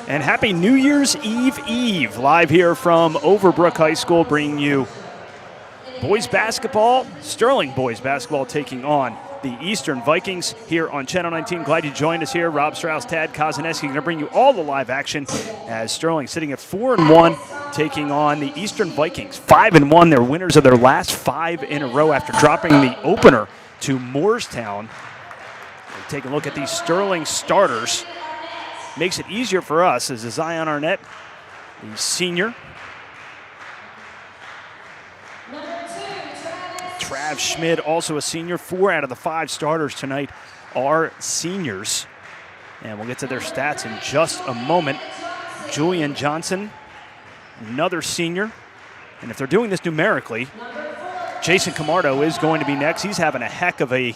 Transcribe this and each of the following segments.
And happy New Year's Eve, live here from Overbrook High School, bringing you boys basketball, Sterling boys basketball taking on the Eastern Vikings here on Channel 19. Glad you joined us here. Rob Strauss, Tad Kozaneski, going to bring you all the live action as Sterling sitting at 4-1, taking on the Eastern Vikings. 5-1, they're winners of their last 5 in a row after dropping the opener to Moorestown. Take a look at these Sterling starters. Makes it easier for us as Zion Arnett, the senior. Trav Schmid, also a senior. 4 out of the 5 starters tonight are seniors. And we'll get to their stats in just a moment. Julian Johnson, another senior. And if they're doing this numerically, Jason Camardo is going to be next. He's having a heck of a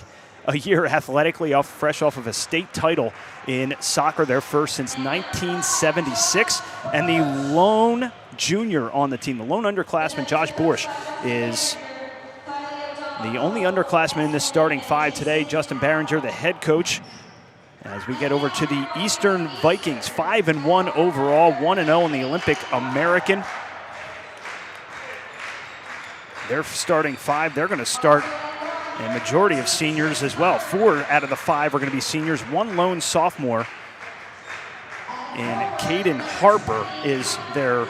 year athletically, fresh off of a state title in soccer, their first since 1976. And the lone junior on the team, the lone underclassman, Josh Borsch, is the only underclassman in this starting 5 today. Justin Barringer, the head coach. As we get over to the Eastern Vikings, 5-1 overall, 1-0 in the Olympic American. They're starting 5. They're going to start a majority of seniors as well. 4 out of the 5 are going to be seniors. 1 lone sophomore. And Caden Harper is their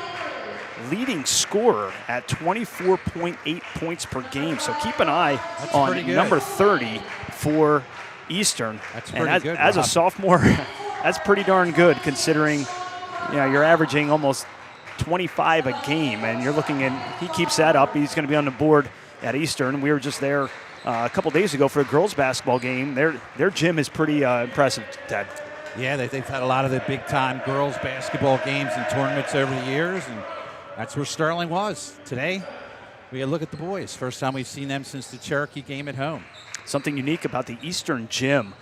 leading scorer at 24.8 points per game. So keep an eye on number 30 for Eastern. That's pretty good, as a Rob. sophomore, that's pretty darn good considering you're averaging almost 25 a game, and you're looking at, he keeps that up, he's going to be on the board at Eastern. We were just there a couple days ago for a girls basketball game. Their gym is pretty impressive, Ted. Yeah, they've had a lot of the big-time girls basketball games and tournaments over the years, and that's where Sterling was. Today, we look at the boys. First time we've seen them since the Cherokee game at home. Something unique about the Eastern gym,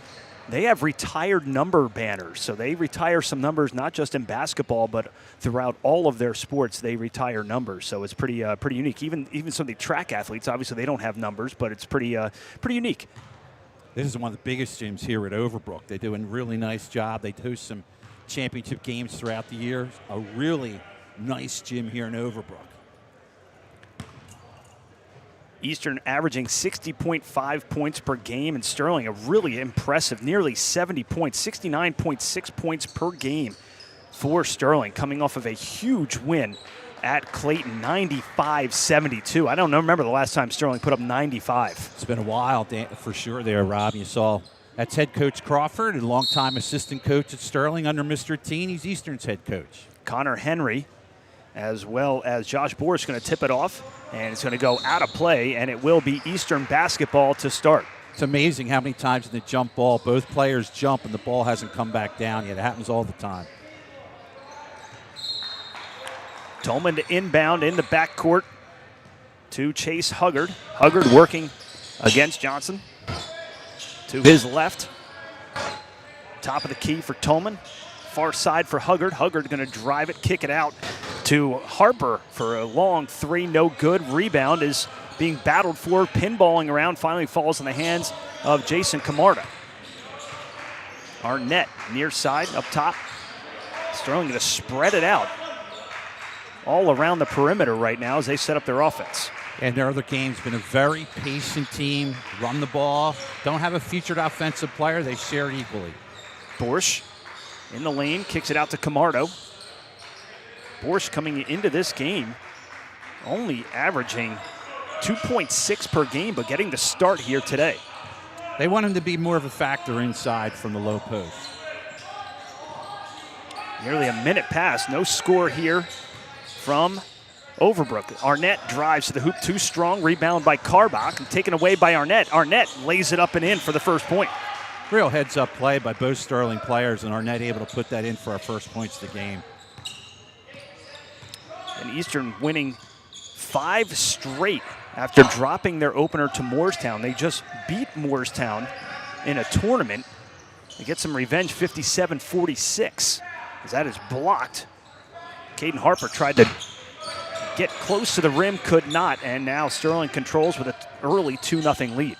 they have retired number banners. So they retire some numbers, not just in basketball, but throughout all of their sports, they retire numbers. So it's pretty unique. Even some of the track athletes, obviously they don't have numbers, but it's pretty unique. This is one of the biggest gyms here at Overbrook. They do a really nice job. They host some championship games throughout the year. A really nice gym here in Overbrook. Eastern averaging 60.5 points per game, and Sterling a really impressive, nearly 70 points, 69.6 points per game for Sterling, coming off of a huge win at Clayton, 95-72. I don't remember the last time Sterling put up 95. It's been a while for sure there, Rob. You saw that's head coach Crawford, a longtime assistant coach at Sterling under Mr. Teen. He's Eastern's head coach. Connor Henry, as well as Josh Borsch, going to tip it off, and it's going to go out of play, and it will be Eastern basketball to start. It's amazing how many times in the jump ball both players jump and the ball hasn't come back down yet. It happens all the time. Tolman to inbound in the backcourt to Chase Huggard. Huggard working against Johnson. To his left. Top of the key for Tolman. Far side for Huggard. Huggard going to drive it, kick it out to Harper for a long 3, no good. Rebound is being battled for, pinballing around, finally falls in the hands of Jason Camarda. Arnett near side up top. Sterling going to spread it out all around the perimeter right now as they set up their offense. And their other game's been a very patient team, run the ball, don't have a featured offensive player, they share equally. Borsch in the lane, kicks it out to Camardo. Borsch coming into this game only averaging 2.6 per game, but getting the start here today. They want him to be more of a factor inside from the low post. Nearly a minute passed, no score here from Overbrook. Arnett drives to the hoop, too strong, rebound by Carbach, and taken away by Arnett. Arnett lays it up and in for the first point. Real heads-up play by both Sterling players, and Arnett able to put that in for our first points of the game. And Eastern winning 5 straight after dropping their opener to Moorestown. They just beat Moorestown in a tournament. They get some revenge, 57-46, as that is blocked. Caden Harper tried to get close to the rim, could not, and now Sterling controls with an early 2-0 lead.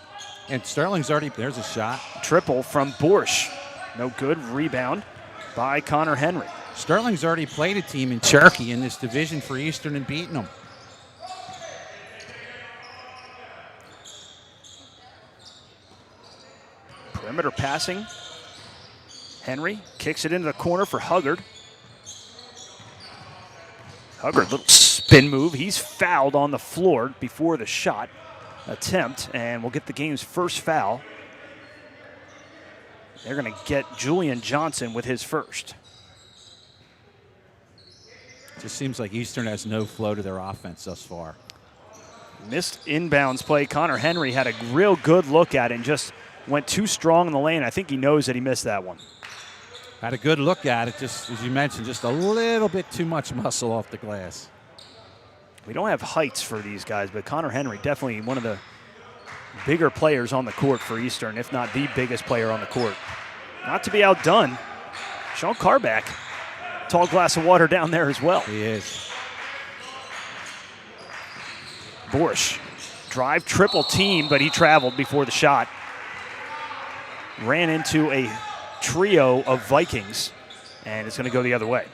And Sterling's already, there's a shot. Triple from Borsch. No good, rebound by Connor Henry. Sterling's already played a team in Cherokee in this division for Eastern and beaten them. Perimeter passing. Henry kicks it into the corner for Huggard. Huggard, little spin move. He's fouled on the floor before the shot attempt, and we'll get the game's first foul. They're going to get Julian Johnson with his first. Just seems like Eastern has no flow to their offense thus far. Missed inbounds play. Connor Henry had a real good look at it and just went too strong in the lane. I think he knows that he missed that one. Had a good look at it, just as you mentioned, just a little bit too much muscle off the glass. We don't have heights for these guys, but Connor Henry, definitely one of the bigger players on the court for Eastern, if not the biggest player on the court. Not to be outdone, Sean Carback, tall glass of water down there as well. He is. Borsch, drive triple team, but he traveled before the shot. Ran into a trio of Vikings, and it's going to go the other way.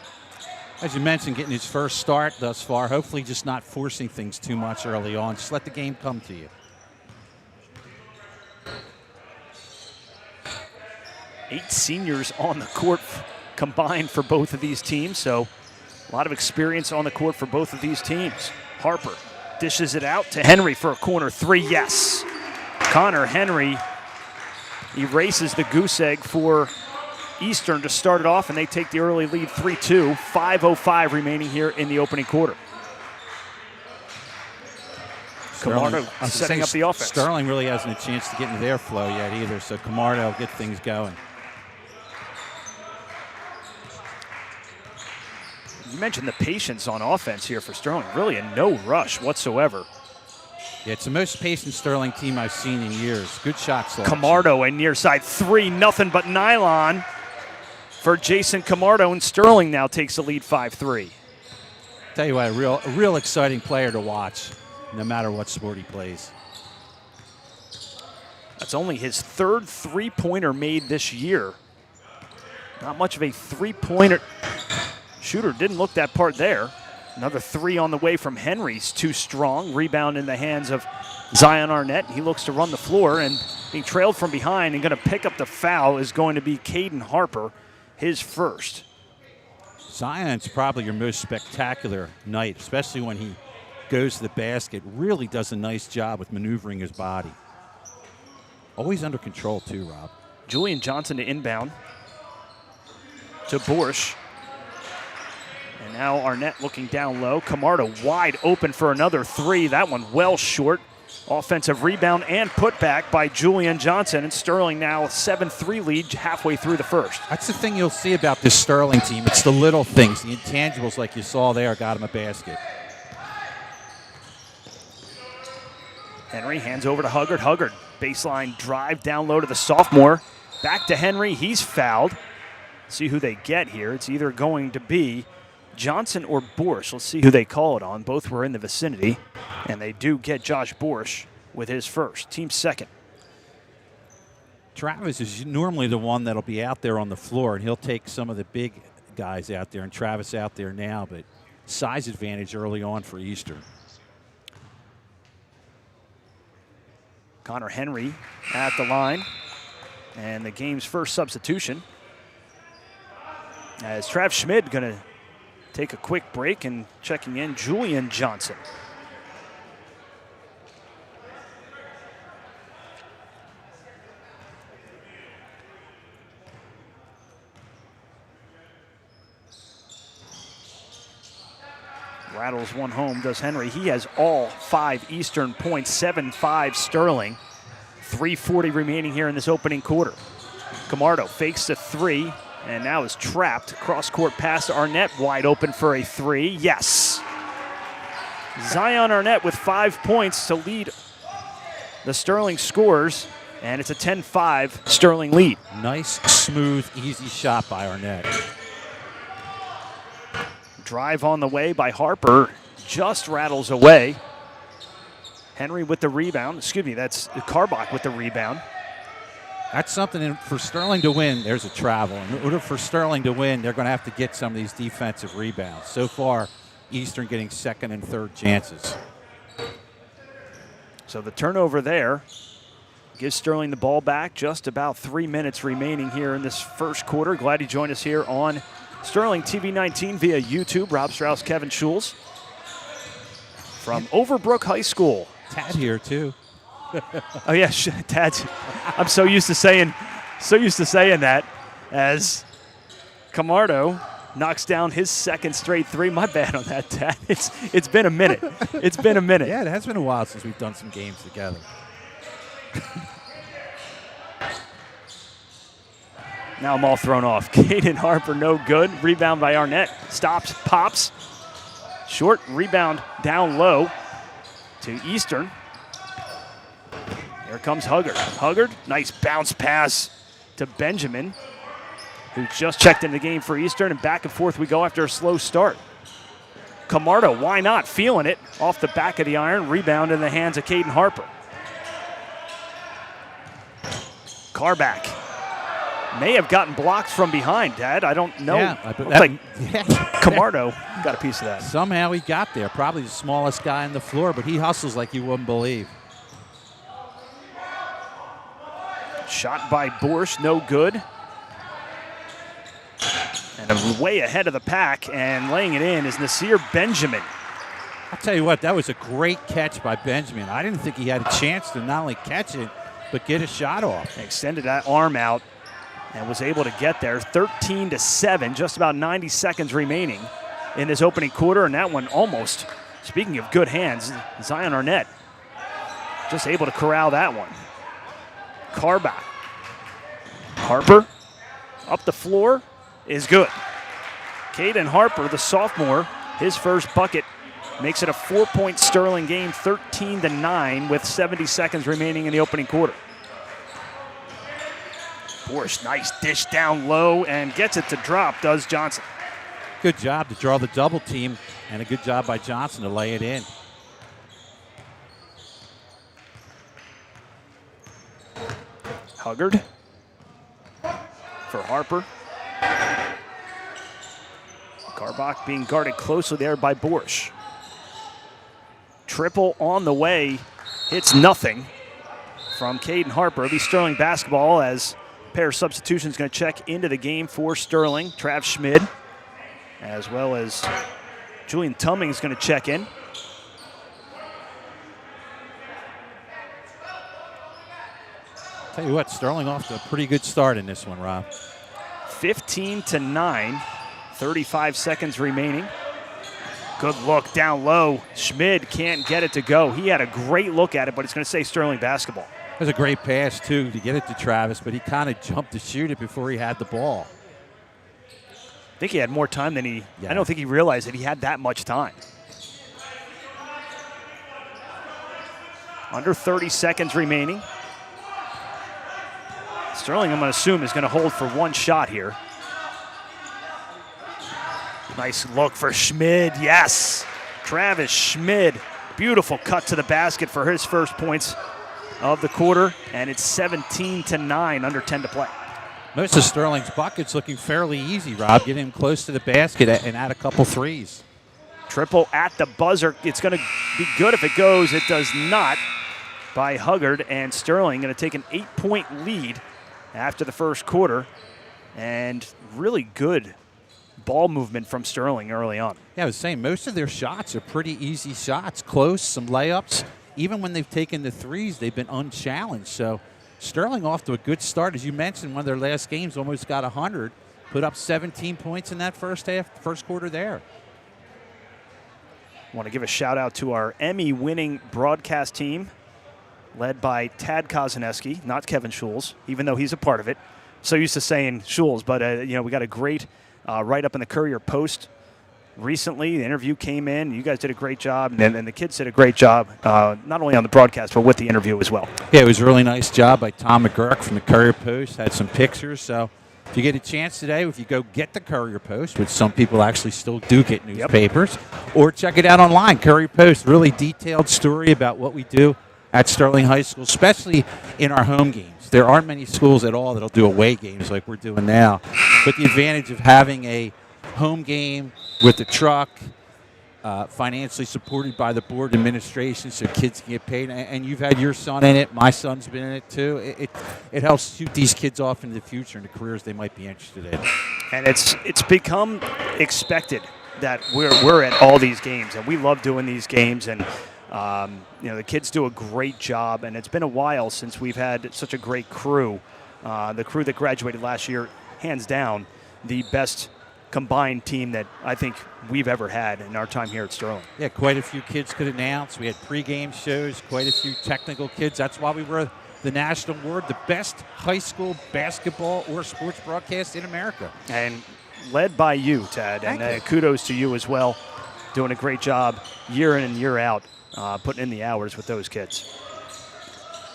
As you mentioned, getting his first start thus far, hopefully just not forcing things too much early on. Just let the game come to you. 8 seniors on the court combined for both of these teams, so a lot of experience on the court for both of these teams. Harper dishes it out to Henry for a corner three, yes. Connor Henry erases the goose egg for Eastern to start it off, and they take the early lead 3-2. 5:05 remaining here in the opening quarter. Camardo setting up the offense. Sterling really hasn't a chance to get into their flow yet either, so Camardo will get things going. You mentioned the patience on offense here for Sterling. Really a no rush whatsoever. Yeah, it's the most patient Sterling team I've seen in years. Good shot selection. Camardo, a near side three, nothing but nylon for Jason Camardo, and Sterling now takes the lead 5-3. Tell you what, a real exciting player to watch, no matter what sport he plays. That's only his third three-pointer made this year. Not much of a three-pointer shooter. Didn't look that part there. Another three on the way from Henry's too strong. Rebound in the hands of Zion Arnett. He looks to run the floor, and being trailed from behind and going to pick up the foul is going to be Caden Harper, his first. Zion's probably your most spectacular night, especially when he goes to the basket. Really does a nice job with maneuvering his body. Always under control too, Rob. Julian Johnson to inbound to Borsch. And now Arnett looking down low. Camardo wide open for another three. That one well short. Offensive rebound and putback by Julian Johnson. And Sterling now a 7-3 lead halfway through the first. That's the thing you'll see about this Sterling team. It's the little things, the intangibles like you saw there got him a basket. Henry hands over to Huggard. Huggard, baseline drive down low to the sophomore. Back to Henry. He's fouled. See who they get here. It's either going to be Johnson or Borsch. Let's see who they call it on. Both were in the vicinity, and they do get Josh Borsch with his first. Team second. Travis is normally the one that'll be out there on the floor, and he'll take some of the big guys out there, and Travis out there now, but size advantage early on for Eastern. Connor Henry at the line, and the game's first substitution. As Trav Schmid going to take a quick break, and checking in Julian Johnson. Rattles one home, does Henry. He has all 5 Eastern points, 7-5 Sterling. 3:40 remaining here in this opening quarter. Camardo fakes the three, and now is trapped. Cross-court pass to Arnett, wide open for a three. Yes. Zion Arnett with 5 points to lead the Sterling scores, and it's a 10-5 Sterling lead. Nice, smooth, easy shot by Arnett. Drive on the way by Harper, just rattles away. Henry with the rebound. Excuse me, that's Carbach with the rebound. That's something for Sterling to win. There's a travel. In order for Sterling to win, they're going to have to get some of these defensive rebounds. So far, Eastern getting second and third chances. So the turnover there gives Sterling the ball back. Just about 3 minutes remaining here in this first quarter. Glad you joined us here on Sterling TV 19 via YouTube. Rob Strauss, Kevin Schulz from Overbrook High School. Tad here too. Oh yeah, Tad's. I'm so used to saying that as Camardo knocks down his second straight three. My bad on that, Tad. It's been a minute. It's been a minute. Yeah, it has been a while since we've done some games together. Now I'm all thrown off. Caden Harper, no good. Rebound by Arnett. Stops, pops. Short rebound down low to Eastern. Here comes Huggard. Huggard, nice bounce pass to Benjamin, who just checked in the game for Eastern, and back and forth we go after a slow start. Camardo, why not? Feeling it off the back of the iron. Rebound in the hands of Caden Harper. Carback may have gotten blocked from behind, Dad. I don't know. Yeah, looks like Camardo got a piece of that. Somehow he got there. Probably the smallest guy on the floor, but he hustles like you wouldn't believe. Shot by Borsch, no good. And way ahead of the pack and laying it in is Nasir Benjamin. I'll tell you what, that was a great catch by Benjamin. I didn't think he had a chance to not only catch it, but get a shot off. Extended that arm out and was able to get there. 13-7, just about 90 seconds remaining in this opening quarter, and that one almost, speaking of good hands, Zion Arnett just able to corral that one. Carback. Harper up the floor is good. Caden Harper, the sophomore, his first bucket makes it a 4-point Sterling game, 13-9 with 70 seconds remaining in the opening quarter. Borsch, nice dish down low and gets it to drop, does Johnson. Good job to draw the double team, and a good job by Johnson to lay it in. Huggard for Harper. Carbach being guarded closely there by Borsch. Triple on the way, hits nothing from Caden Harper. It'll be Sterling basketball as a pair of substitutions going to check into the game for Sterling. Trav Schmid, as well as Julian Tumming is going to check in. Tell you what, Sterling off to a pretty good start in this one, Rob. 15-9, 35 seconds remaining. Good look down low. Schmid can't get it to go. He had a great look at it, but it's going to say Sterling basketball. It was a great pass, too, to get it to Travis, but he kind of jumped to shoot it before he had the ball. I think he had more time than I don't think he realized that he had that much time. Under 30 seconds remaining. Sterling, I'm going to assume, is going to hold for one shot here. Nice look for Schmid, yes. Travis Schmid, beautiful cut to the basket for his first points of the quarter, and it's 17-9, under 10 to play. Most of Sterling's buckets looking fairly easy, Rob. Get him close to the basket and add a couple threes. Triple at the buzzer. It's going to be good if it goes. It does not by Huggard, and Sterling going to take an 8-point lead after the first quarter, and really good ball movement from Sterling early on. Yeah, I was saying, most of their shots are pretty easy shots, close, some layups. Even when they've taken the threes, they've been unchallenged. So Sterling off to a good start. As you mentioned, one of their last games almost got 100, put up 17 points in that first quarter there. I want to give a shout out to our Emmy-winning broadcast team, led by Tad Kozaneski, not Kevin Schulz, even though he's a part of it. So used to saying Schulz, but we got a great write-up in the Courier Post recently. The interview came in. You guys did a great job, and the kids did a great job, not only on the broadcast, but with the interview as well. Yeah, it was a really nice job by Tom McGurk from the Courier Post. Had some pictures. So if you get a chance today, if you go get the Courier Post, which some people actually still do get newspapers, or check it out online, Courier Post, really detailed story about what we do at Sterling High School, especially in our home games. There aren't many schools at all that'll do away games like we're doing now. But the advantage of having a home game with the truck, financially supported by the board administration so kids can get paid, and you've had your son in it, my son's been in it too. It helps shoot these kids off into the future and the careers they might be interested in. And it's become expected that we're at all these games, and we love doing these games, and the kids do a great job, and it's been a while since we've had such a great crew. The crew that graduated last year, hands down, the best combined team that I think we've ever had in our time here at Sterling. Yeah, quite a few kids could announce. We had pregame shows, quite a few technical kids. That's why we were the national award, the best high school basketball or sports broadcast in America. And led by you, Tad, and kudos to you as well, doing a great job year in and year out, putting in the hours with those kids.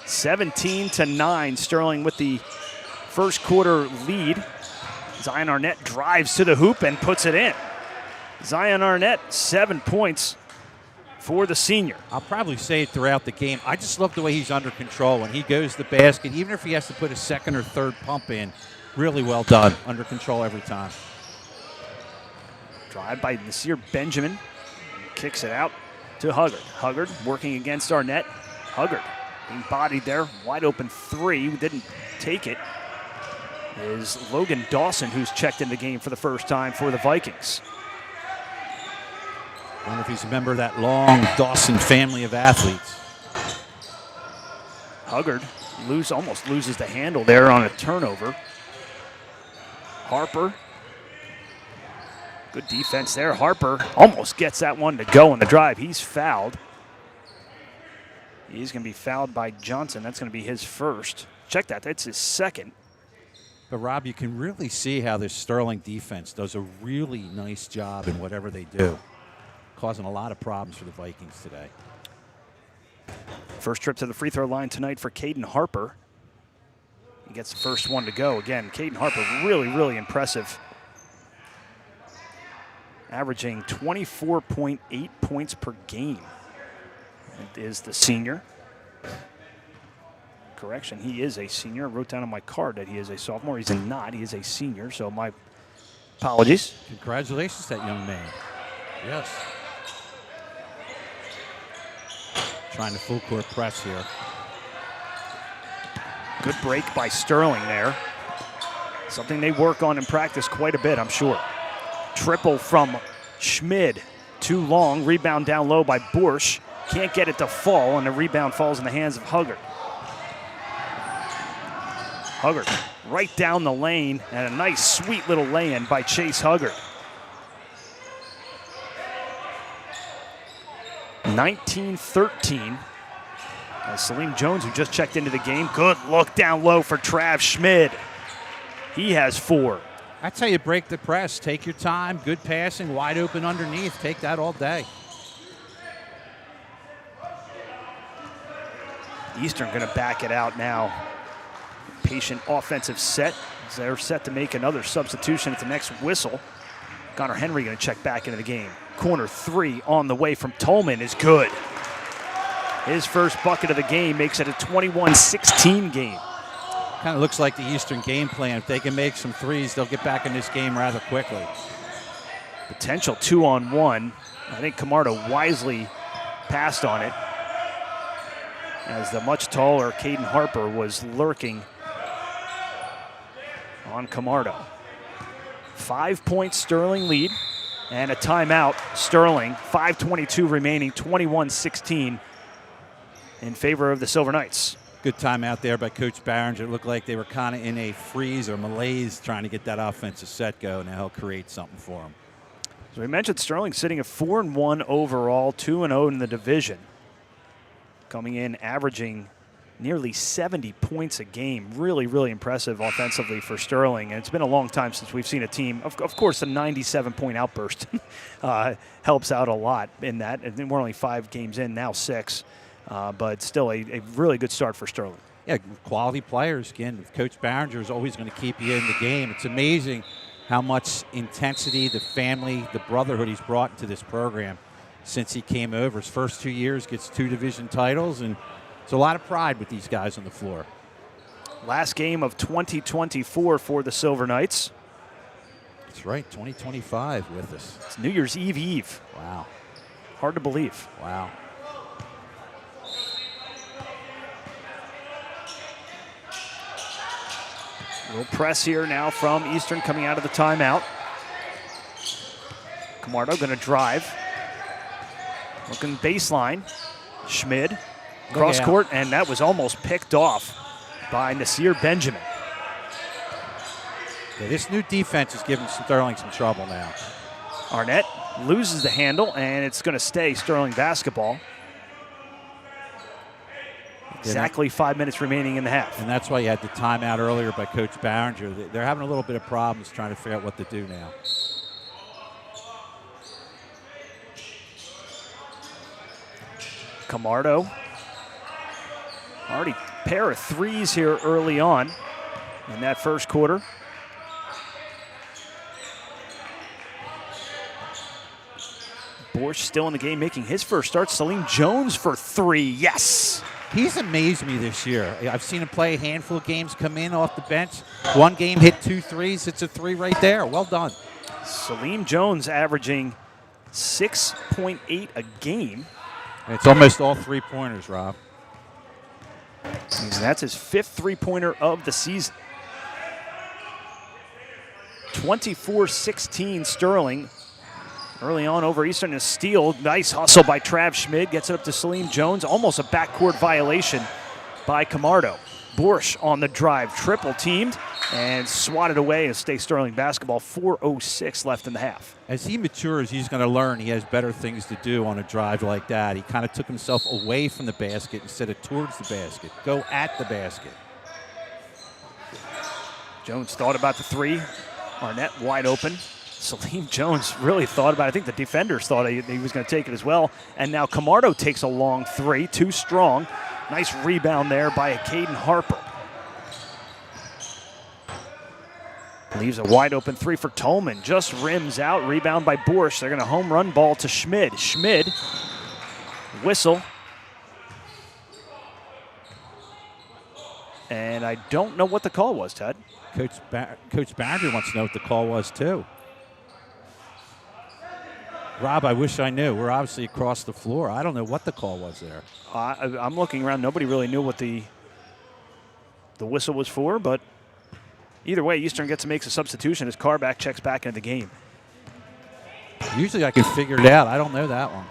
17-9, Sterling with the first quarter lead. Zion Arnett drives to the hoop and puts it in. Zion Arnett, 7 points for the senior. I'll probably say it throughout the game. I just love the way he's under control. When he goes to the basket, even if he has to put a second or third pump in, really well done. Under control every time. Drive by Nasir Benjamin. Kicks it out to Huggard. Huggard working against Arnett. Huggard being bodied there. Wide open three. Didn't take it. Is Logan Dawson, who's checked in the game for the first time for the Vikings. I wonder if he's a member of that long Dawson family of athletes. Huggard almost loses the handle there on a turnover. Harper. Good defense there. Harper almost gets that one to go on the drive. He's fouled. He's going to be fouled by Johnson. That's going to be his first. Check that. That's his second. But, Rob, you can really see how this Sterling defense does a really nice job in whatever they do, causing a lot of problems for the Vikings today. First trip to the free throw line tonight for Caden Harper. He gets the first one to go. Again, Caden Harper really, really impressive. Averaging 24.8 points per game. It is the senior. Correction, he is a senior. I wrote down on my card that he is a sophomore. He's not. He is a senior, so my apologies. Congratulations to that young man. Yes. Trying to full court press here. Good break by Sterling there. Something they work on in practice quite a bit, I'm sure. Triple from Schmid. Too long. Rebound down low by Borsch. Can't get it to fall, and the rebound falls in the hands of Huggard. Huggard right down the lane, and a nice, sweet little lay-in by Chase Huggard. 19-13. Salim Jones, who just checked into the game. Good look down low for Trav Schmid. He has 4. That's how you break the press. Take your time. Good passing, wide open underneath. Take that all day. Eastern going to back it out now. Patient offensive set. They're set to make another substitution at the next whistle. Connor Henry going to check back into the game. Corner 3 on the way from Tolman is good. His first bucket of the game makes it a 21-16 game. Kind of looks like the Eastern game plan. If they can make some threes, they'll get back in this game rather quickly. Potential 2-on-1. I think Camardo wisely passed on it, as the much taller Caden Harper was lurking on Camardo. 5-point Sterling lead and a timeout. Sterling, 5:22 remaining, 21-16 in favor of the Silver Knights. Good timeout there by Coach Barringer. It looked like they were kind of in a freeze or malaise trying to get that offensive set go, and he'll create something for them. So we mentioned Sterling sitting at 4-1 overall, 2-0 in the division. Coming in averaging nearly 70 points a game. Really, really impressive offensively for Sterling. And it's been a long time since we've seen a team. Of course, the 97-point outburst helps out a lot in that. And we're only 5 games in, now 6. But still a really good start for Sterling. Yeah, quality players. Again, Coach Barringer is always going to keep you in the game. It's amazing how much intensity, the family, the brotherhood he's brought into this program since he came over. His first 2 years, gets 2 division titles, and It's a lot of pride with these guys on the floor. Last game of 2024 for the Silver Knights. That's right, 2025 with us. It's New Year's Eve. Wow. Hard to believe. Wow. A little press here now from Eastern coming out of the timeout. Camardo going to drive. Looking baseline. Schmid. Cross court, and that was almost picked off by Nasir Benjamin. Yeah, this new defense is giving Sterling some trouble now. Arnett loses the handle, and it's going to stay Sterling basketball. Exactly 5 minutes remaining in the half. And that's why you had the timeout earlier by Coach Barringer. They're having a little bit of problems trying to figure out what to do now. Camardo. Already pair of threes here early on in that first quarter. Borsch still in the game, making his first start. Salim Jones for three. Yes. He's amazed me this year. I've seen him play a handful of games, come in off the bench. One game, hit 2 threes. It's a 3 right there. Well done. Salim Jones averaging 6.8 a game. And it's almost all 3-pointers, Rob. And that's his 5th three-pointer of the season. 24-16 Sterling. Early on over Eastern, a steal. Nice hustle by Trav Schmid. Gets it up to Salim Jones. Almost a backcourt violation by Camardo. Borsch on the drive. Triple teamed and swatted away and stay Sterling basketball. 4:06 left in the half. As he matures, he's going to learn he has better things to do on a drive like that. He kind of took himself away from the basket instead of towards the basket. Go at the basket. Jones thought about the three. Arnett wide open. Salim Jones really thought about it. I think the defenders thought he was going to take it as well. And now Camardo takes a long three, too strong. Nice rebound there by Caden Harper. Leaves a wide open three for Tolman. Just rims out. Rebound by Borsch. They're going to home run ball to Schmid. Schmid, whistle. And I don't know what the call was, Ted. Coach Barringer wants to know what the call was, too. Rob, I wish I knew. We're obviously across the floor. I don't know what the call was there. I'm looking around. Nobody really knew what the whistle was for, but either way, Eastern gets to make a substitution as Carback checks back into the game. Usually I can figure it out. I don't know that one.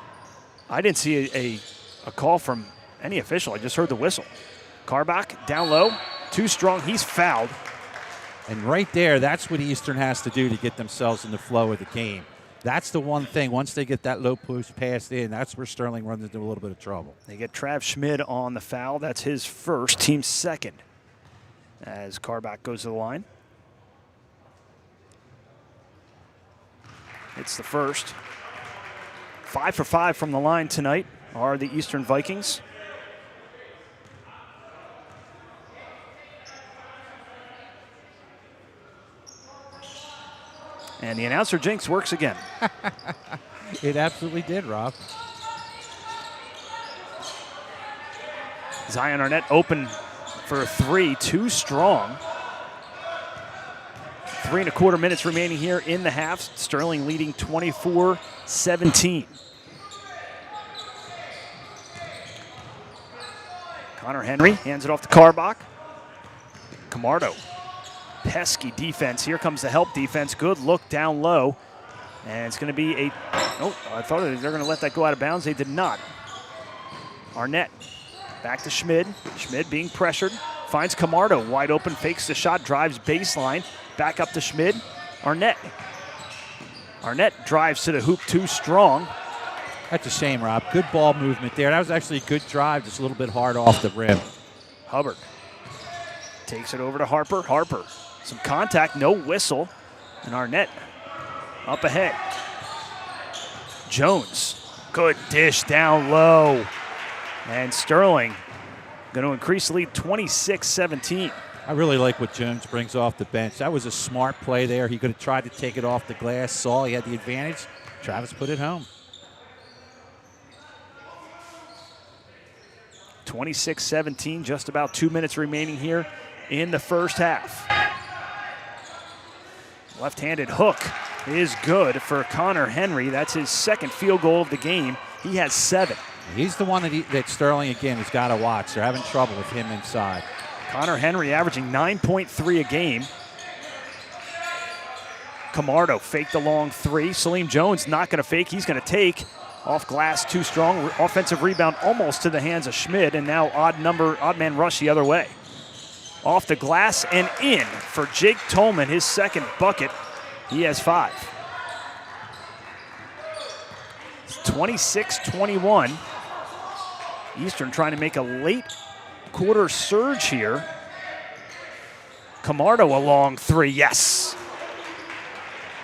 I didn't see a call from any official. I just heard the whistle. Carback down low, too strong. He's fouled. And right there, that's what Eastern has to do to get themselves in the flow of the game. That's the one thing. Once they get that low post passed in, that's where Sterling runs into a little bit of trouble. They get Trav Schmid on the foul. That's his first, team second, as Carback goes to the line. It's the first. 5 for 5 from the line tonight are the Eastern Vikings. And the announcer jinx works again. It absolutely did, Rob. Zion Arnett open for a three, too strong. 3.25 minutes remaining here in the half. Sterling leading 24-17. Connor Henry hands it off to Carbach. Camardo. Pesky defense. Here comes the help defense. Good look down low. And it's going to be a... Oh, I thought they were going to let that go out of bounds. They did not. Arnett back to Schmid. Schmid being pressured. Finds Camardo wide open. Fakes the shot. Drives baseline. Back up to Schmid. Arnett. Arnett drives to the hoop too strong. That's a shame, Rob. Good ball movement there. That was actually a good drive. Just a little bit hard off the rim. Hubbard takes it over to Harper. Harper. Some contact, no whistle, and Arnett up ahead. Jones, good dish down low. And Sterling going to increase the lead 26-17. I really like what Jones brings off the bench. That was a smart play there. He could have tried to take it off the glass, saw he had the advantage. Travis put it home. 26-17, just about 2 minutes remaining here in the first half. Left-handed hook is good for Connor Henry. That's his second field goal of the game. He has 7. He's the one that Sterling, again, has got to watch. They're having trouble with him inside. Connor Henry averaging 9.3 a game. Camardo faked the long 3. Salim Jones not going to fake. He's going to take. Off glass, too strong. Offensive rebound almost to the hands of Schmidt, and now odd man rush the other way. Off the glass and in for Jake Tolman, his second bucket. He has 5. It's 26-21. Eastern trying to make a late quarter surge here. Camardo a long 3, yes.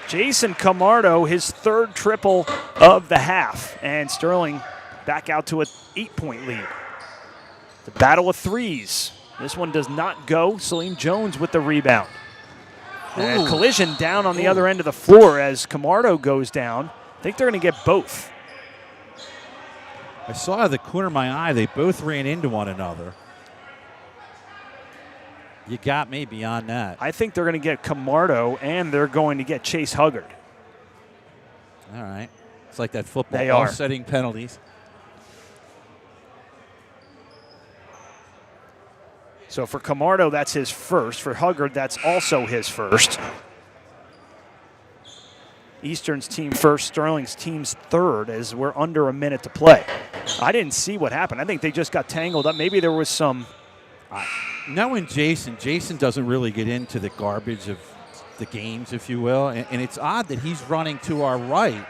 Jason Camardo, his 3rd triple of the half, and Sterling back out to an 8-point lead. The battle of threes. This one does not go. Salim Jones with the rebound. And collision down on the other end of the floor as Camardo goes down. I think they're going to get both. I saw out of the corner of my eye, they both ran into one another. You got me beyond that. I think they're going to get Camardo, and they're going to get Chase Huggard. All right. It's like that football. They are. Setting penalties. So for Camardo, that's his first. For Huggard, that's also his first. Eastern's team first, Sterling's team's third, as we're under a minute to play. I didn't see what happened. I think they just got tangled up. Maybe there was some... Knowing Jason doesn't really get into the garbage of the games, if you will, and it's odd that he's running to our right.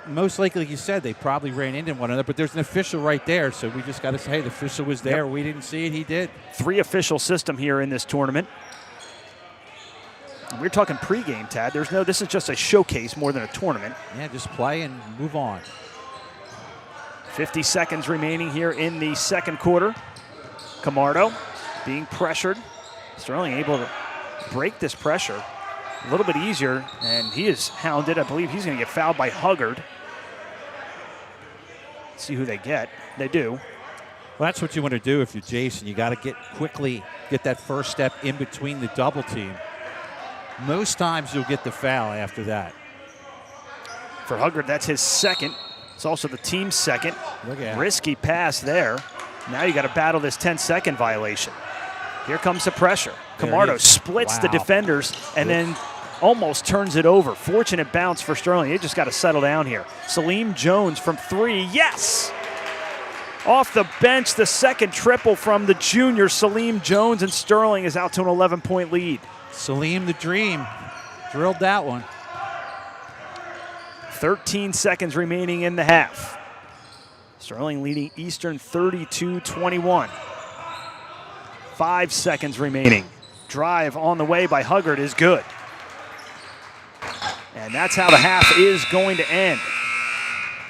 Most likely, like you said, they probably ran into one another, but there's an official right there, so we just got to say, hey, the official was there. Yep. We didn't see it. He did. 3 official system here in this tournament. We're talking pregame, Tad. This is just a showcase more than a tournament. Yeah, just play and move on. 50 seconds remaining here in the second quarter. Camardo being pressured. Sterling able to break this pressure a little bit easier, and he is hounded. I believe he's going to get fouled by Huggard. Let's see who they get. They do. Well, that's what you want to do if you're Jason. You got to get that first step in between the double team. Most times you'll get the foul after that. For Huggard, that's his second. It's also the team's second. Look at risky pass there. Now you got to battle this 10-second violation. Here comes the pressure. Camardo splits the defenders and then almost turns it over. Fortunate bounce for Sterling. They just got to settle down here. Salim Jones from 3, yes! Off the bench, the second triple from the junior Salim Jones, and Sterling is out to an 11-point lead. Salim the Dream drilled that one. 13 seconds remaining in the half. Sterling leading Eastern 32-21. 5 seconds remaining. Drive on the way by Huggard is good. And that's how the half is going to end.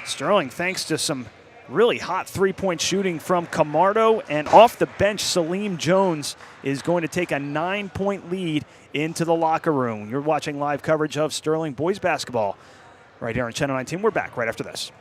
Sterling, thanks to some really hot three-point shooting from Camardo, and off the bench, Salim Jones is going to take a 9-point lead into the locker room. You're watching live coverage of Sterling boys basketball right here on Channel 19. We're back right after this.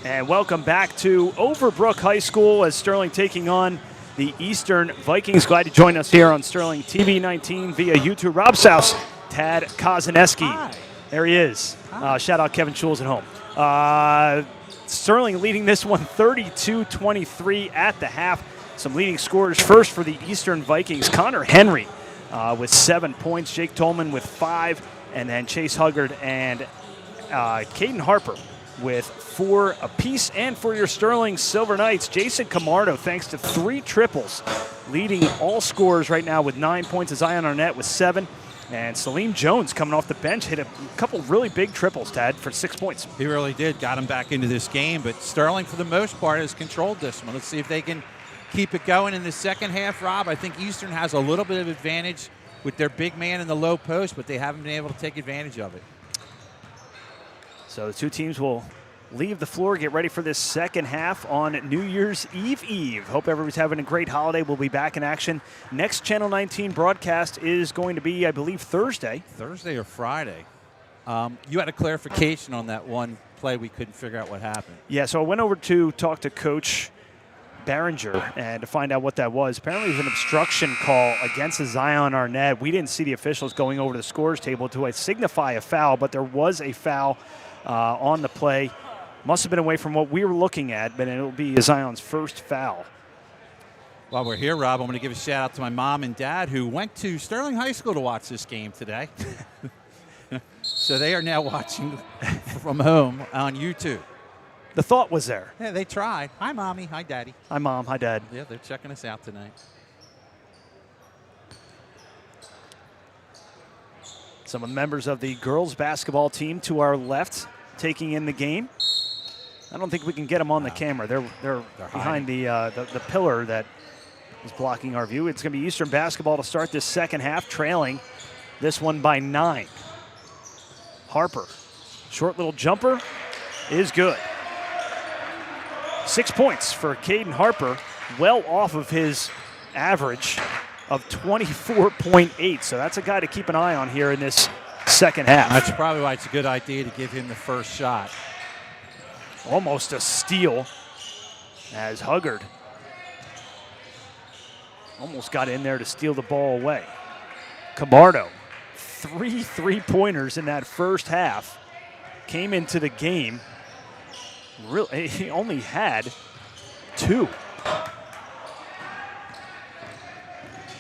And welcome back to Overbrook High School as Sterling taking on the Eastern Vikings. Glad to join us here on Sterling TV 19 via YouTube. Rob Souse, Tad Kozaneski. Hi. There he is. Shout out Kevin Schulz at home. Sterling leading this one 32-23 at the half. Some leading scorers first for the Eastern Vikings. Connor Henry with 7 points. Jake Tolman with 5. And then Chase Huggard and Caden Harper with 4 apiece. And for your Sterling Silver Knights, Jason Camardo, thanks to 3 triples, leading all scorers right now with 9 points. Zion Arnett with 7. And Salim Jones coming off the bench hit a couple really big triples, Tad, for 6 points. He really did. Got him back into this game. But Sterling, for the most part, has controlled this one. Let's see if they can keep it going in the second half, Rob. I think Eastern has a little bit of advantage with their big man in the low post, but they haven't been able to take advantage of it. So the two teams will leave the floor, get ready for this second half on New Year's Eve. Hope everybody's having a great holiday. We'll be back in action. Next Channel 19 broadcast is going to be, I believe, Thursday. Thursday or Friday. You had a clarification on that one play. We couldn't figure out what happened. Yeah, so I went over to talk to Coach Barringer and to find out what that was. Apparently it was an obstruction call against Zion Arnett. We didn't see the officials going over to the scores table to signify a foul, but there was a foul on the play. Must have been away from what we were looking at, but it'll be Zion's first foul. While we're here, Rob, I'm going to give a shout out to my mom and dad who went to Sterling High School to watch this game today. So they are now watching from home on YouTube. The thought was there. Yeah, they tried. Hi, Mommy. Hi, Daddy. Hi, Mom. Hi, Dad. Yeah, they're checking us out tonight. Some of the members of the girls basketball team to our left taking in the game. I don't think we can get them on the camera. They're behind the pillar that is blocking our view. It's going to be Eastern basketball to start this second half, trailing this one by 9. Harper, short little jumper is good. 6 points for Caden Harper, well off of his average of 24.8. So that's a guy to keep an eye on here in this second half. That's probably why it's a good idea to give him the first shot. Almost a steal as Huggard almost got in there to steal the ball away. Camardo, 3 3-pointers in that first half. Came into the game. Really, he only had 2.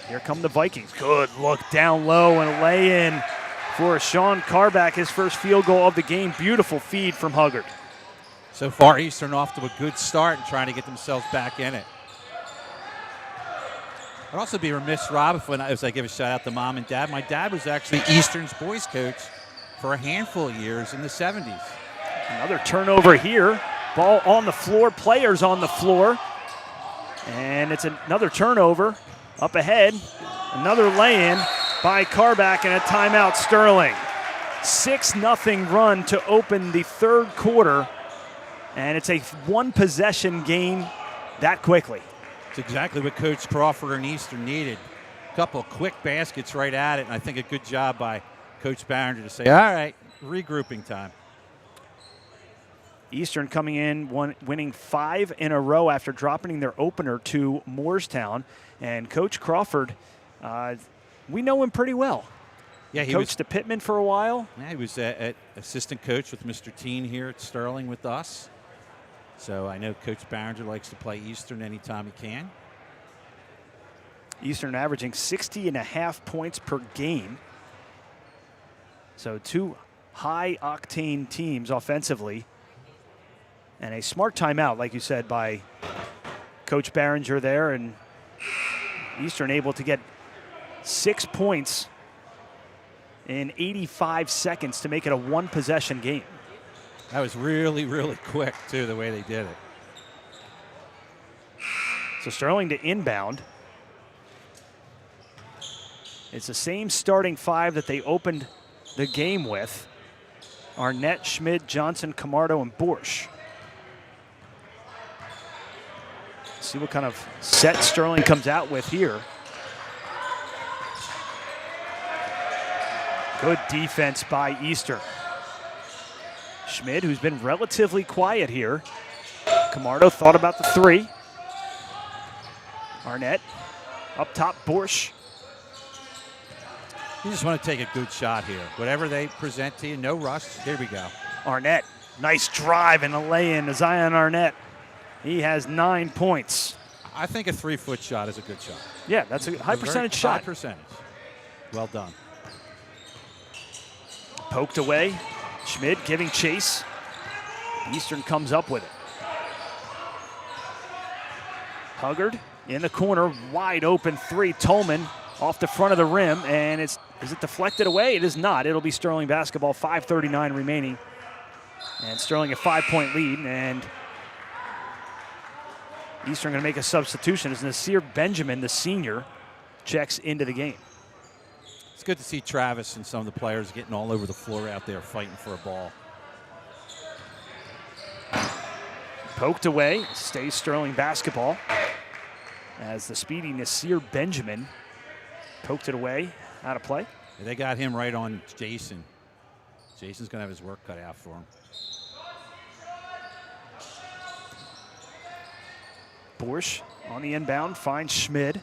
Here come the Vikings. Good look down low and lay in for Sean Carback, his first field goal of the game. Beautiful feed from Huggard. So far, Eastern off to a good start and trying to get themselves back in it. I'd also be remiss, Rob, if I give a shout out to Mom and Dad. My dad was actually Eastern's boys coach for a handful of years in the 70s. Another turnover here. Ball on the floor, players on the floor. And it's another turnover up ahead. Another lay-in by Carback and a timeout Sterling. 6-0 run to open the third quarter. And it's a 1-possession game that quickly. It's exactly what Coach Crawford and Eastern needed. A couple of quick baskets right at it, and I think a good job by Coach Barringer to say, all right, regrouping time. Eastern coming in, winning 5 in a row after dropping their opener to Moorestown. And Coach Crawford, we know him pretty well. Yeah, he coached at Pittman for a while. Yeah, he was at assistant coach with Mr. Teen here at Sterling with us. So I know Coach Barringer likes to play Eastern anytime he can. Eastern averaging 60.5 points per game. So 2 high-octane teams offensively. And a smart timeout, like you said, by Coach Barringer there. And Eastern able to get 6 points in 85 seconds to make it a 1-possession game. That was really, really quick, too, the way they did it. So Sterling to inbound. It's the same starting 5 that they opened the game with. Arnett, Schmid, Johnson, Camardo, and Borsch. See what kind of set Sterling comes out with here. Good defense by Eastern. Schmid, who's been relatively quiet here, Camardo thought about the three. Arnett up top, Borsch. You just want to take a good shot here. Whatever they present to you, no rush. Here we go. Arnett, nice drive and a lay-in to Zion Arnett. He has 9 points. I think a 3-foot shot is a good shot. Yeah, that's a high percentage shot. High percentage. Well done. Poked away. Schmid giving chase. Eastern comes up with it. Huggard in the corner, wide open three. Tolman off the front of the rim, and is it deflected away? It is not. It'll be Sterling basketball, 5:39 remaining. And Sterling a 5-point lead, and Eastern going to make a substitution as Nasir Benjamin, the senior, checks into the game. It's good to see Travis and some of the players getting all over the floor out there fighting for a ball. Poked away, stays Sterling basketball as the speedy Nasir Benjamin poked it away, out of play. They got him right on Jason. Jason's going to have his work cut out for him. Borsch on the inbound, finds Schmid.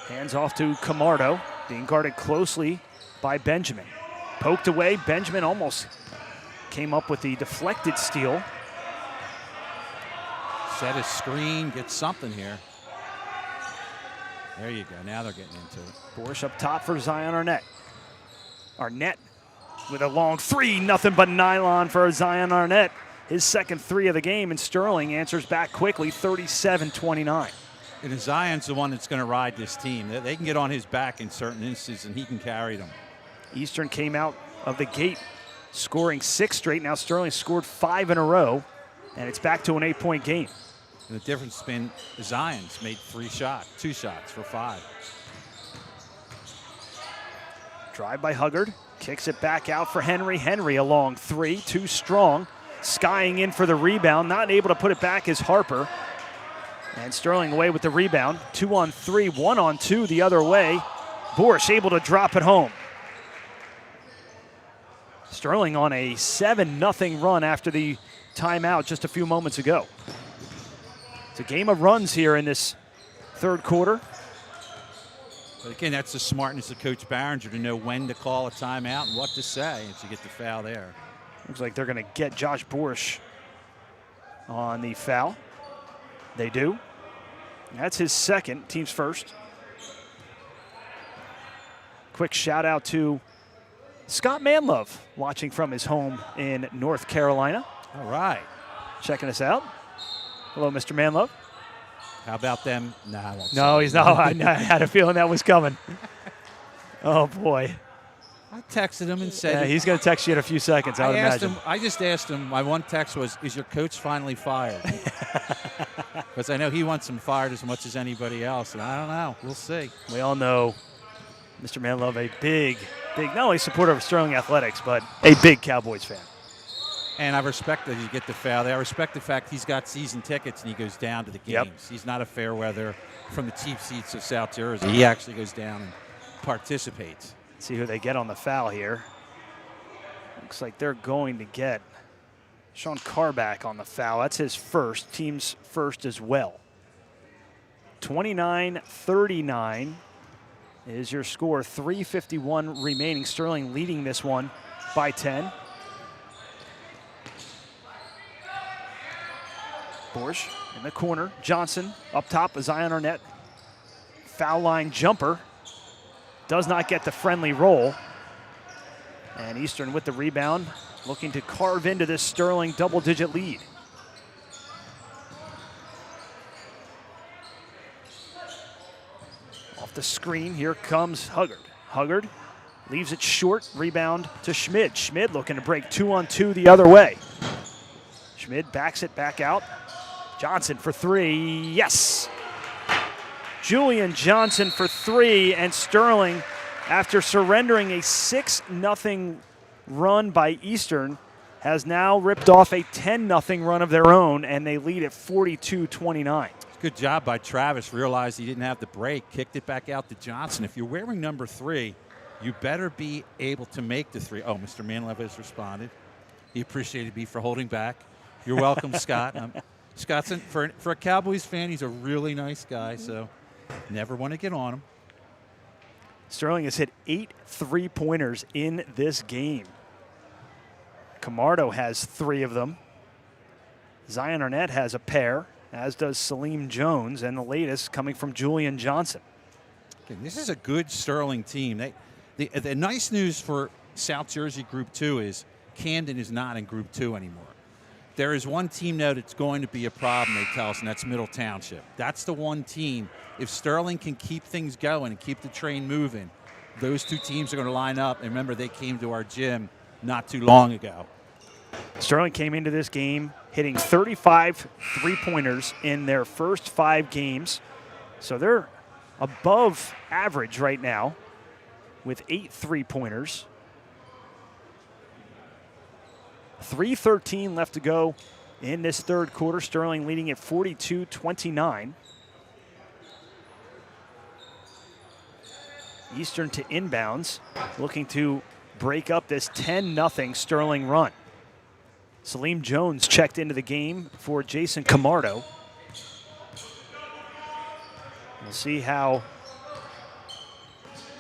Hands off to Camardo, being guarded closely by Benjamin. Poked away, Benjamin almost came up with the deflected steal. Set a screen, get something here. There you go, now they're getting into it. Borsch up top for Zion Arnett. Arnett with a long three, nothing but nylon for Zion Arnett. His second three of the game, and Sterling answers back quickly, 37-29. And Zion's the one that's going to ride this team. They can get on his back in certain instances, and he can carry them. Eastern came out of the gate scoring 6 straight. Now Sterling scored 5 in a row, and it's back to an 8-point game. And the difference has been Zion's made 2 shots for 5. Drive by Huggard, kicks it back out for Henry. Henry a long three, too strong. Skying in for the rebound, not able to put it back is Harper. And Sterling away with the rebound. 2-on-3, 1-on-2 the other way. Borsch able to drop it home. Sterling on a 7-0 run after the timeout just a few moments ago. It's a game of runs here in this third quarter. But again, that's the smartness of Coach Barringer to know when to call a timeout and what to say as you get the foul there. Looks like they're going to get Josh Borsch on the foul. They do. That's his second, team's first. Quick shout out to Scott Manlove, watching from his home in North Carolina. All right. Checking us out. Hello, Mr. Manlove. How about them? Nah, I won't No, say. he's not. I had a feeling that was coming. Oh, boy. I texted him and said, He's going to text you in a few seconds, I would imagine. I just asked him, my one text was, is your coach finally fired? Because I know he wants him fired as much as anybody else, and I don't know. We'll see. We all know Mr. Manlove, a big, not only supporter of Sterling Athletics, but a big Cowboys fan. And I respect that you get the foul there. I respect the fact he's got season tickets and he goes down to the games. Yep. He's not a fair weather from the cheap seats of South Jersey. He actually goes down and participates. See who they get on the foul here. Looks like they're going to get Sean Carback on the foul. That's his first, team's first as well. 29-39 is your score. 3:51 remaining. Sterling leading this one by 10. Borsch in the corner. Johnson up top. Zion Arnett. Foul line jumper. Does not get the friendly roll. And Eastern with the rebound, looking to carve into this Sterling double-digit lead. Off the screen, here comes Huggard. Huggard leaves it short, rebound to Schmid. Schmid looking to break 2-on-2 the other way. Schmid backs it back out. Johnson for three, yes! Julian Johnson for three, and Sterling, after surrendering a 6-0 run by Eastern, has now ripped off a 10-0 run of their own, and they lead at 42-29. Good job by Travis. Realized he didn't have the break, kicked it back out to Johnson. If you're wearing number 3, you better be able to make the three. Oh, Mr. Manlove has responded. He appreciated me for holding back. You're welcome, Scott. Scott's for a Cowboys fan, he's a really nice guy, so never want to get on him. Sterling has hit 8 3-pointers in this game. Camardo has 3 of them. Zion Arnett has a pair, as does Salim Jones, and the latest coming from Julian Johnson. Okay, this is a good Sterling team. The nice news for South Jersey Group 2 is Camden is not in Group 2 anymore. There is one team, though, that's going to be a problem, they tell us, and that's Middle Township. That's the one team. If Sterling can keep things going and keep the train moving, those 2 teams are going to line up. And remember, they came to our gym not too long ago. Sterling came into this game hitting 35 3-pointers in their first 5 games. So they're above average right now with 8 3-pointers. 3:13 left to go in this third quarter. Sterling leading at 42-29. Eastern to inbounds, looking to break up this 10-0 Sterling run. Salim Jones checked into the game for Jason Camardo. We'll see how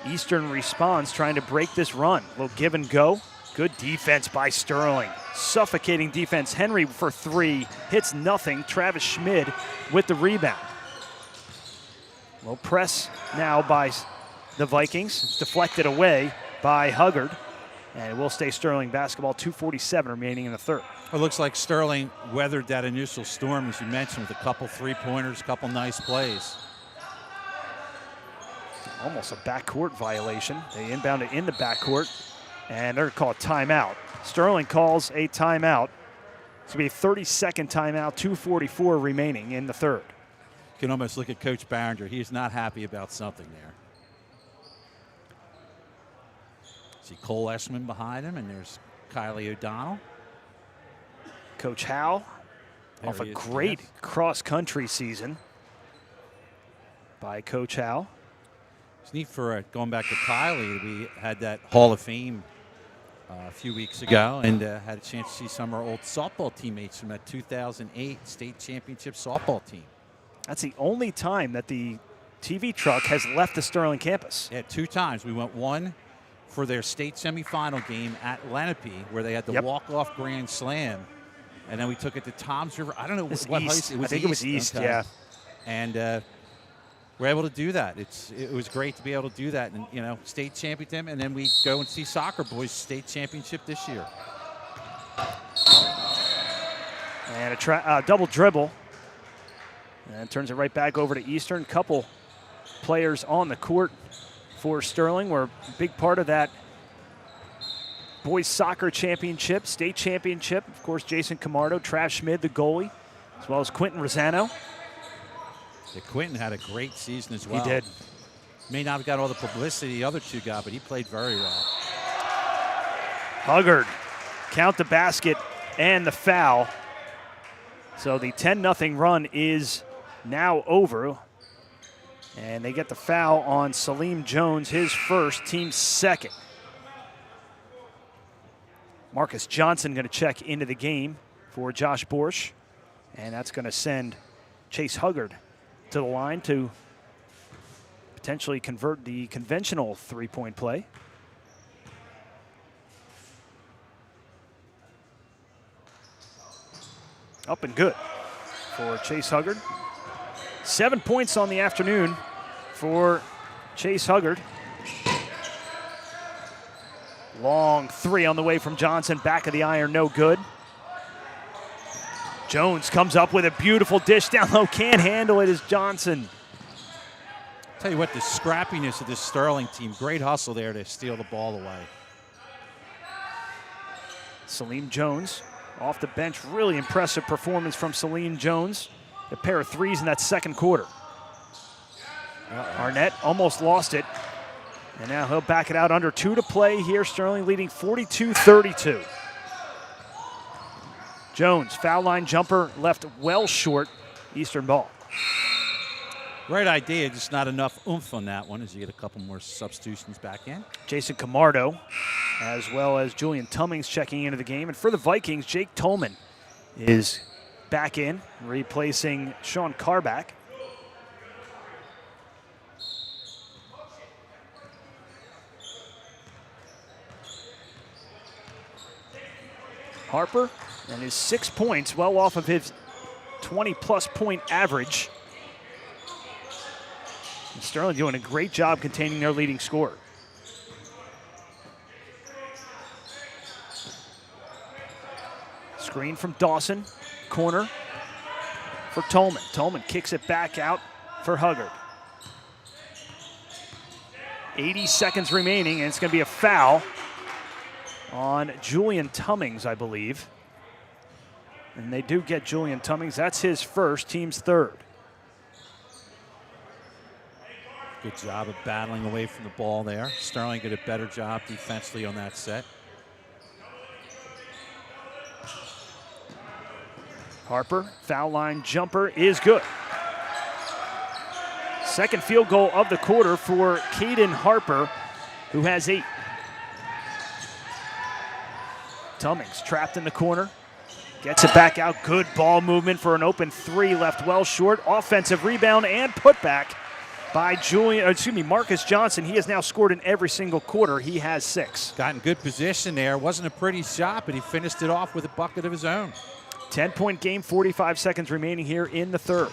Eastern responds, trying to break this run. A little give and go. Good defense by Sterling. Suffocating defense. Henry for 3, hits nothing. Travis Schmid with the rebound. Low press now by the Vikings. It's deflected away by Huggard. And it will stay Sterling basketball. 2:47 remaining in the third. It looks like Sterling weathered that initial storm, as you mentioned, with a couple 3-pointers, a couple nice plays. Almost a backcourt violation. They inbound it in the backcourt, and they're going to call a timeout. Sterling calls a timeout. It's going to be a 30-second timeout, 2:44 remaining in the third. You can almost look at Coach Barringer. He is not happy about something there. See Cole Esman behind him, and there's Kylie O'Donnell. Coach Howe off a great cross-country season by Coach Howe. It's neat for going back to Kylie. We had that Hall of Fame a few weeks ago and had a chance to see some of our old softball teammates from that 2008 state championship softball team. That's the only time that the TV truck has left the Sterling campus. Yeah, 2 times. We went one for their state semifinal game at Lenape, where they had the walk-off grand slam. And then we took it to Toms River. I don't know what high school. I think it was East, okay. Yeah. And we're able to do that. It was great to be able to do that. And, you know, state championship, and then we go and see soccer boys state championship this year. And a double dribble. And turns it right back over to Eastern. Couple players on the court for Sterling were a big part of that boys soccer championship, state championship. Of course, Jason Camardo, Trav Schmid, the goalie, as well as Quentin Rosano. Yeah, Quentin had a great season as well. He did. May not have got all the publicity the other 2 got, but he played very well. Huggard, count the basket and the foul. So the 10-0 run is now over. And they get the foul on Salim Jones, his first, team second. Marcus Johnson going to check into the game for Josh Borsch. And that's going to send Chase Huggard to the line to potentially convert the conventional 3-point play. Up and good for Chase Huggard. 7 points on the afternoon for Chase Huggard. Long 3 on the way from Johnson. Back of the iron, no good. Jones comes up with a beautiful dish down low. Can't handle it as Johnson. Tell you what, the scrappiness of this Sterling team. Great hustle there to steal the ball away. Salim Jones off the bench. Really impressive performance from Salim Jones. A pair of 3s in that second quarter. Arnett almost lost it. And now he'll back it out. Under 2 to play here. Sterling leading 42-32. Jones, foul line jumper, left well short. Eastern ball. Right idea, just not enough oomph on that one as you get a couple more substitutions back in. Jason Camardo, as well as Julian Tummings checking into the game. And for the Vikings, Jake Tolman is back in, replacing Sean Carback. Harper and his 6 points, well off of his 20-plus point average. And Sterling doing a great job containing their leading scorer. Screen from Dawson, corner for Tolman. Tolman kicks it back out for Huggard. 80 seconds remaining, and it's going to be a foul on Julian Tummings, I believe. And they do get Julian Tummings. That's his first, team's third. Good job of battling away from the ball there. Sterling did a better job defensively on that set. Harper, foul line jumper is good. Second field goal of the quarter for Caden Harper, who has 8. Tummings trapped in the corner, gets it back out. Good ball movement for an open 3, left well short. Offensive rebound and putback by Marcus Johnson. He has now scored in every single quarter. He has 6. Got in good position there. Wasn't a pretty shot, but he finished it off with a bucket of his own. 10-point game, 45 seconds remaining here in the third.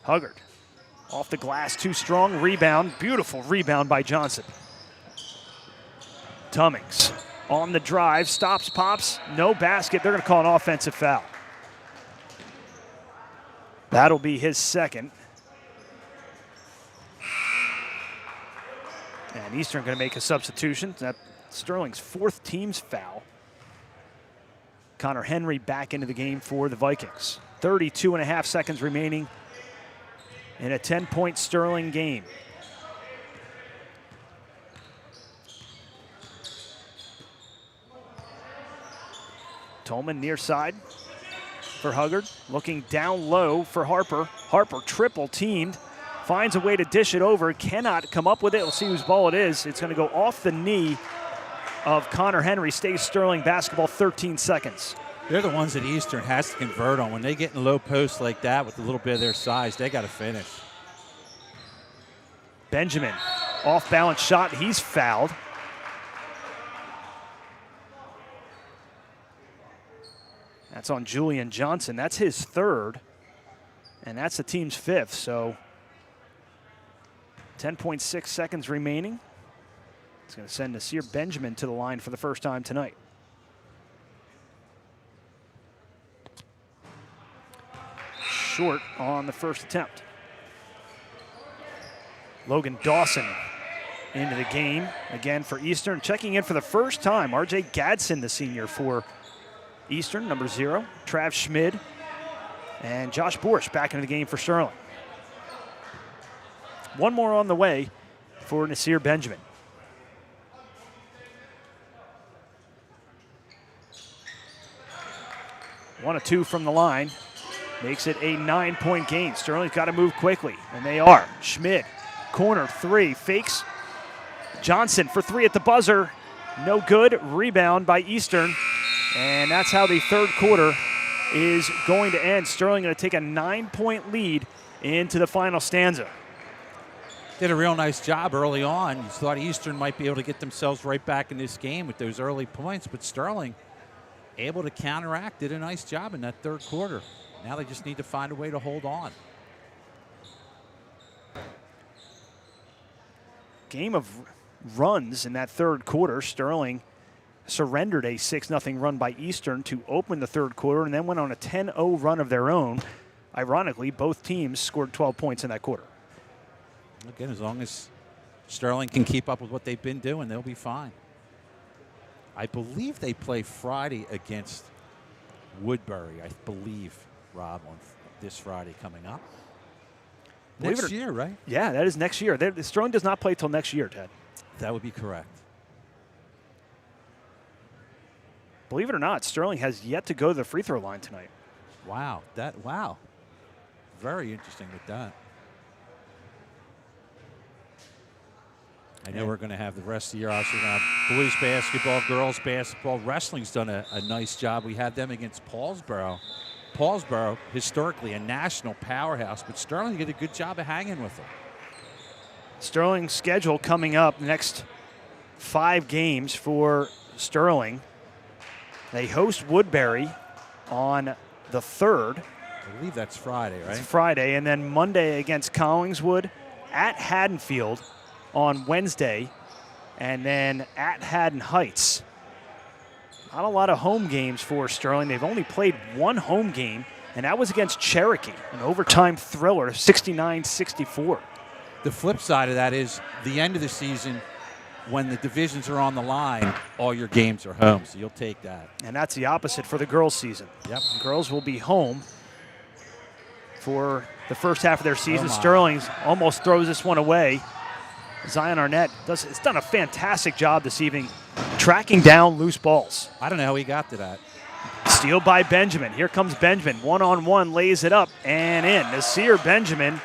Huggard off the glass, too strong. Rebound, beautiful rebound by Johnson. Tummings on the drive, stops, pops, no basket. They're going to call an offensive foul. That'll be his second. And Eastern going to make a substitution. That's Sterling's 4th team's foul. Connor Henry back into the game for the Vikings. 32.5 seconds remaining in a 10-point Sterling game. Tolman near side for Huggard, looking down low for Harper. Harper triple teamed, finds a way to dish it over, cannot come up with it. We'll see whose ball it is. It's going to go off the knee of Connor Henry. Stays Sterling basketball, 13 seconds. They're the ones that Eastern has to convert on. When they get in low posts like that with a little bit of their size, they got to finish. Benjamin, off balance shot, he's fouled. That's on Julian Johnson. That's his 3rd, and that's the team's 5th. So 10.6 seconds remaining. It's going to send Nasir Benjamin to the line for the first time tonight. Short on the first attempt. Logan Dawson into the game again for Eastern. Checking in for the first time, R.J. Gadsden, the senior for Eastern, number 0. Trav Schmid and Josh Borsch back into the game for Sterling. One more on the way for Nasir Benjamin. 1 of 2 from the line. Makes it a 9-point game. Sterling's got to move quickly, and they are. Schmid, corner 3, fakes. Johnson for 3 at the buzzer. No good. Rebound by Eastern. And that's how the third quarter is going to end. Sterling going to take a 9-point lead into the final stanza. Did a real nice job early on. You thought Eastern might be able to get themselves right back in this game with those early points, but Sterling able to counteract, did a nice job in that third quarter. Now they just need to find a way to hold on. Game of runs in that third quarter. Sterling surrendered a 6-0 run by Eastern to open the third quarter and then went on a 10-0 run of their own. Ironically, both teams scored 12 points in that quarter. Again, as long as Sterling can keep up with what they've been doing, they'll be fine. I believe they play Friday against Woodbury, I believe, Rob, on this Friday coming up. Next year, right? Yeah, that is next year. Sterling does not play till next year, Ted. That would be correct. Believe it or not, Sterling has yet to go to the free throw line tonight. Wow. Wow. Very interesting with that. I know we're going to have the rest of the year. Also, we're going to have boys basketball, girls basketball. Wrestling's done a nice job. We had them against Paulsboro. Paulsboro, historically a national powerhouse, but Sterling did a good job of hanging with them. Sterling's schedule coming up, next 5 games for Sterling. They host Woodbury on the 3rd. I believe that's Friday, right? It's Friday, and then Monday against Collingswood, at Haddonfield on Wednesday, and then at Haddon Heights. Not a lot of home games for Sterling. They've only played 1 home game, and that was against Cherokee, an overtime thriller, 69-64. The flip side of that is the end of the season, when the divisions are on the line, all your games are home, so you'll take that. And that's the opposite for the girls' season. Yep. The girls will be home for the first half of their season. Oh, Sterling almost throws this one away. Zion Arnett has done a fantastic job this evening tracking down loose balls. I don't know how he got to that. Steal by Benjamin. Here comes Benjamin. One-on-one, lays it up and in. Nasir Benjamin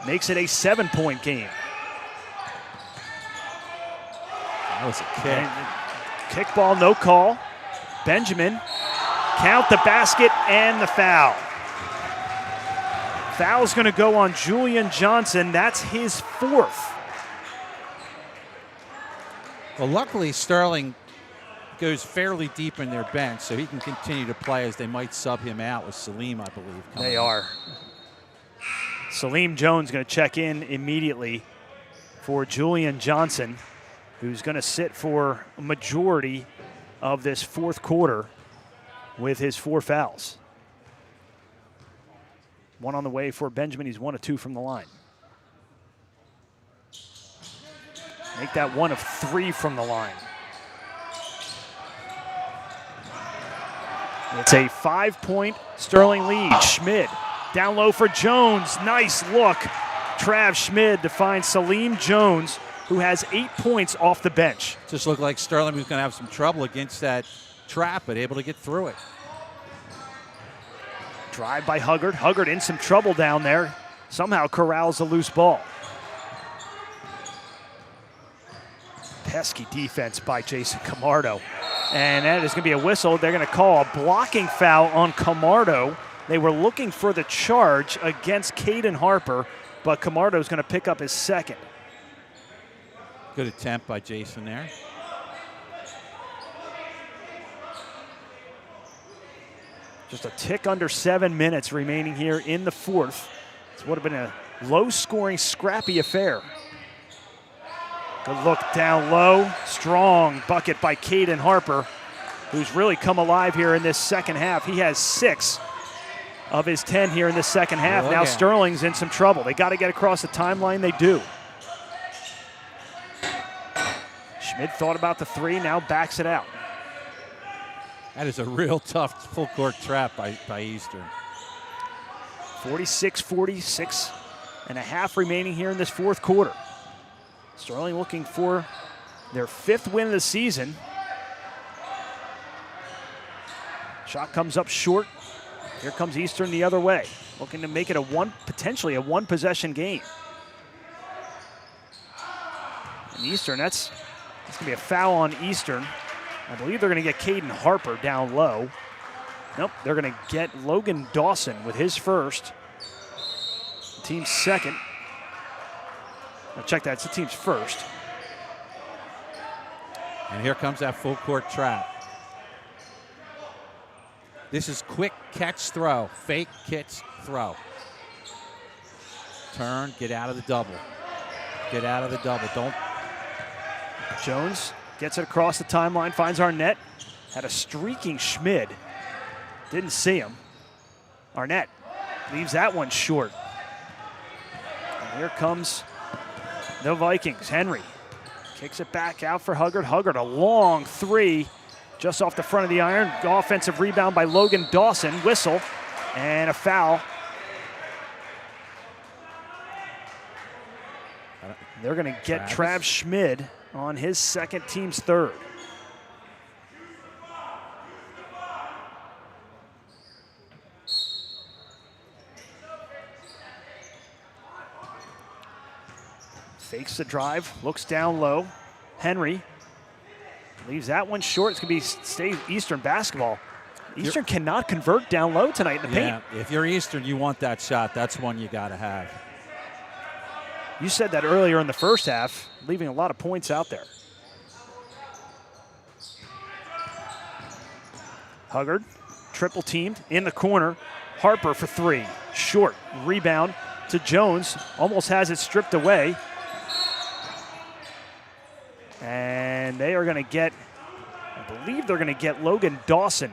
makes it a 7-point game. That was a kick. Kickball, no call. Benjamin, count the basket and the foul. Foul's going to go on Julian Johnson. That's his 4th. Well, luckily, Sterling goes fairly deep in their bench, so he can continue to play, as they might sub him out with Salim, I believe. They are. Salim Jones going to check in immediately for Julian Johnson, who's going to sit for a majority of this 4th quarter with his 4 fouls. 1 on the way for Benjamin. He's 1 of 2 from the line. Make that 1 of 3 from the line. It's a 5-point Sterling lead. Schmid down low for Jones. Nice look. Trav Schmid to find Salim Jones, who has 8 points off the bench. Just looked like Sterling was going to have some trouble against that trap, but able to get through it. Drive by Huggard. Huggard in some trouble down there. Somehow corrals a loose ball. Pesky defense by Jason Camardo. And that is going to be a whistle. They're going to call a blocking foul on Camardo. They were looking for the charge against Caden Harper, but Camardo is going to pick up his 2nd. Good attempt by Jason there. Just a tick under 7 minutes remaining here in the 4th. This would have been a low-scoring, scrappy affair. Good look down low. Strong bucket by Caden Harper, who's really come alive here in this second half. He has 6 of his 10 here in the second half. Now Sterling's in some trouble. They got to get across the timeline. They do. Schmid thought about the 3, now backs it out. That is a real tough full-court trap by Eastern. 46-46 and a half remaining here in this 4th quarter. Sterling looking for their 5th win of the season. Shot comes up short. Here comes Eastern the other way, looking to make it potentially a 1-possession game. And Eastern, that's going to be a foul on Eastern. I believe they're going to get Caden Harper down low. Nope, they're going to get Logan Dawson with his 1st. The team's 2nd. Now check that, it's the team's 1st. And here comes that full court trap. This is quick catch throw, fake catch throw. Turn, get out of the double. Get out of the double, don't. Jones gets it across the timeline, finds Arnett. Had a streaking Schmid. Didn't see him. Arnett leaves that one short. And here comes the Vikings. Henry kicks it back out for Huggard. Huggard, a long 3 just off the front of the iron. Offensive rebound by Logan Dawson. Whistle and a foul. They're going to get Trav Schmid on his 2nd, team's 3rd. Fakes the drive, looks down low. Henry leaves that one short. It's going to be stay Eastern basketball. Eastern cannot convert down low tonight in the paint. If you're Eastern, you want that shot. That's one you got to have. You said that earlier in the first half, leaving a lot of points out there. Huggard, triple teamed in the corner. Harper for three. Short. Rebound to Jones. Almost has it stripped away. And they are going to get, I believe they're going to get Logan Dawson